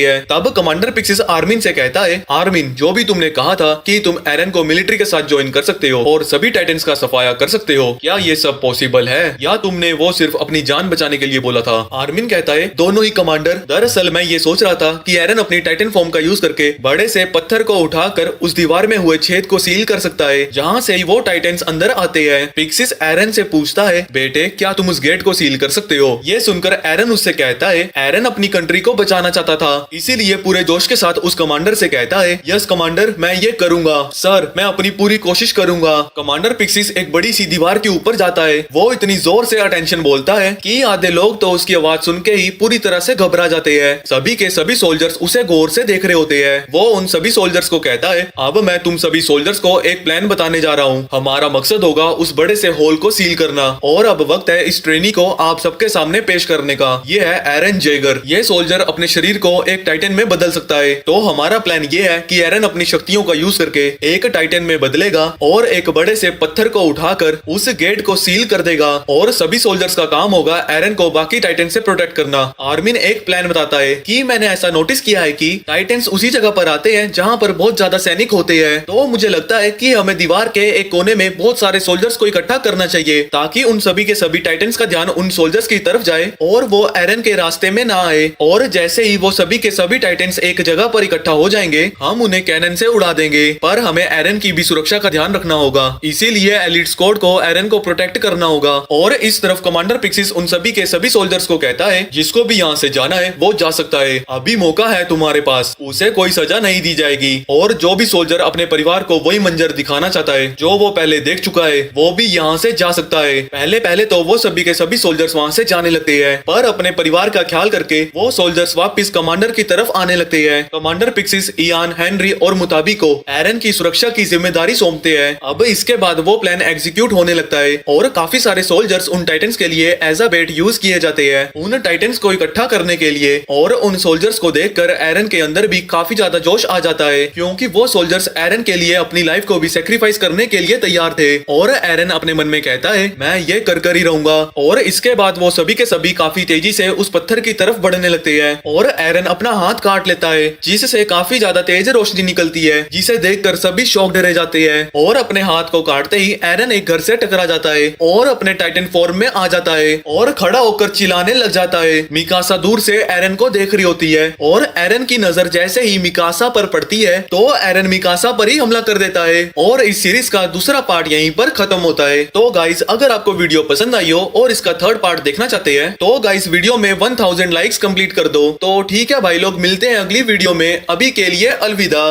हैं। तब कमांडर पिक्सिस आर्मिन से कहता है आर्मिन जो भी तुमने कहा था कि तुम एरन को मिलिट्री के साथ ज्वाइन कर सकते हो और सभी टाइटन्स का सफाया कर सकते हो, क्या ये सब पॉसिबल है या तुमने वो सिर्फ अपनी जान बचाने के लिए बोला था? आर्मिन कहता है दोनों ही कमांडर, दरअसल मैं ये सोच रहा था कि एरन अपनी टाइटन फॉर्म का यूज करके बड़े से पत्थर को उठाकर उस दीवार में हुए छेद को सील कर सकता है जहाँ से ही वो टाइटन्स अंदर आते हैं। पिक्सिस एरन से पूछता है बेटे क्या तुम उस गेट को सील कर सकते हो? ये सुनकर एरन उससे कहता है एरन अपनी कंट्री को बचाना चाहता था, इसीलिए पूरे जोश के साथ उस कमांडर से कहता है यस कमांडर मैं ये करूंगा सर, मैं अपनी पूरी कोशिश करूंगा। कमांडर पिक्सिस एक बड़ी सी दीवार के ऊपर जाता है। वो इतनी जोर से अटेंशन बोलता है कि आधे लोग तो उसकी आवाज सुन के ही पूरी तरह से घबरा जाते हैं। सभी के सभी सोल्जर्स उसे गौर से देख रहे होते हैं। वो उन सभी सोल्जर्स को कहता है अब मैं तुम सभी सोल्जर्स को एक प्लान बताने जा रहा हूँ। हमारा मकसद होगा उस बड़े से होल को सील करना और अब वक्त है इस ट्रेनी को आप सबके सामने पेश करने का। ये है एरन जेगर। ये सोल्जर अपने शरीर को एक टाइटन में बदल सकता है। तो हमारा प्लान ये है कि एरन अपनी शक्तियों का यूज करके एक टाइटन में बदलेगा और एक बड़े से पत्थर को उठाकर उस गेट को सील कर देगा और सभी सोल्जर्स का काम होगा एरन को बाकी टाइटन से प्रोटेक्ट करना। आर्मिन एक प्लान बताता है कि मैंने ऐसा नोटिस किया है कि टाइटन्स उसी जगह पर आते हैं जहां पर बहुत ज्यादा सैनिक होते हैं, तो मुझे लगता है कि हमें दीवार के एक कोने में बहुत सारे सोल्जर्स को इकट्ठा करना चाहिए ताकि उन सभी के सभी टाइटन्स का ध्यान उन सोल्जर्स की तरफ जाए और वो एरन के रास्ते में ना आए। और जैसे ही वो सभी के सभी टाइटन्स एक जगह पर इकट्ठा हो जाएंगे हम उन्हें कैनन से उड़ा देंगे। पर हमें एरन की भी सुरक्षा का ध्यान रखना होगा, इसीलिए एलिट स्क्वाड को एरन को प्रोटेक्ट करना होगा। और इस तरफ कमांडर पिक्सिस उन सभी के सभी सोल्जर्स को कहता है जिसको भी यहाँ से जाना है वो जा सकता है, अभी मौका है तुम्हारे पास, उसे कोई सजा नहीं दी जाएगी। और जो भी सोल्जर अपने परिवार को वही मंजर दिखाना चाहता है जो वो पहले देख चुका है वो भी यहाँ से जा सकता है। पहले तो वो सभी के सभी सोल्जर्स वहाँ से जाने लगते हैं, पर अपने परिवार का ख्याल करके वो सोल्जर्स वापिस कमांडर की तरफ आने लगते हैं। कमांडर पिक्सिस, इयान, हेनरी और मुताबी को एरन की सुरक्षा की जिम्मेदारी सौंपते हैं। अब इसके बाद वो प्लान एग्जीक्यूट होने लगता है और काफी सारे सोल्जर्स उन टाइटन्स के लिए एज अ बेट यूज किए जाते हैं उन टाइटन्स को इकट्ठा करने के लिए। और उन सोल्जर्स को देखकर एरन के अंदर भी काफी ज्यादा जोश आ जाता है क्योंकि वो सोल्जर्स एरन के लिए अपनी लाइफ को भी सेक्रीफाइस करने के लिए तैयार थे। और एरन अपने मन में कहता है मैं ये कर ही रहूंगा। और इसके बाद वो सभी के सभी काफी तेजी से उस पत्थर की तरफ बढ़ने लगते हैं और एरन अपना हाथ काट लेता है जिससे काफी ज्यादा तेज रोशनी निकलती है जिसे देखकर सभी शॉक्ड रह जाते हैं। और अपने हाथ को काटते ही एरन एक घर से टकरा जाता है और अपने टाइटन फॉर्म में आ जाता है और खड़ा होकर चिल्लाने लग जाता है। मिकासा दूर से एरन को देख रही होती है और एरन की नजर जैसे ही मिकासा पर पड़ती है तो एरन मिकासा पर ही हमला कर देता है। और इस सीरीज का दूसरा पार्ट यहीं पर खत्म होता है। तो गाइस अगर आपको वीडियो पसंद आई हो और इसका थर्ड पार्ट देखना चाहते हैं तो गाइस वीडियो में 1000 लाइक्स कंप्लीट कर दो। तो ठीक है भाई लोग, मिलते हैं अगली वीडियो में, अभी के लिए अलविदा।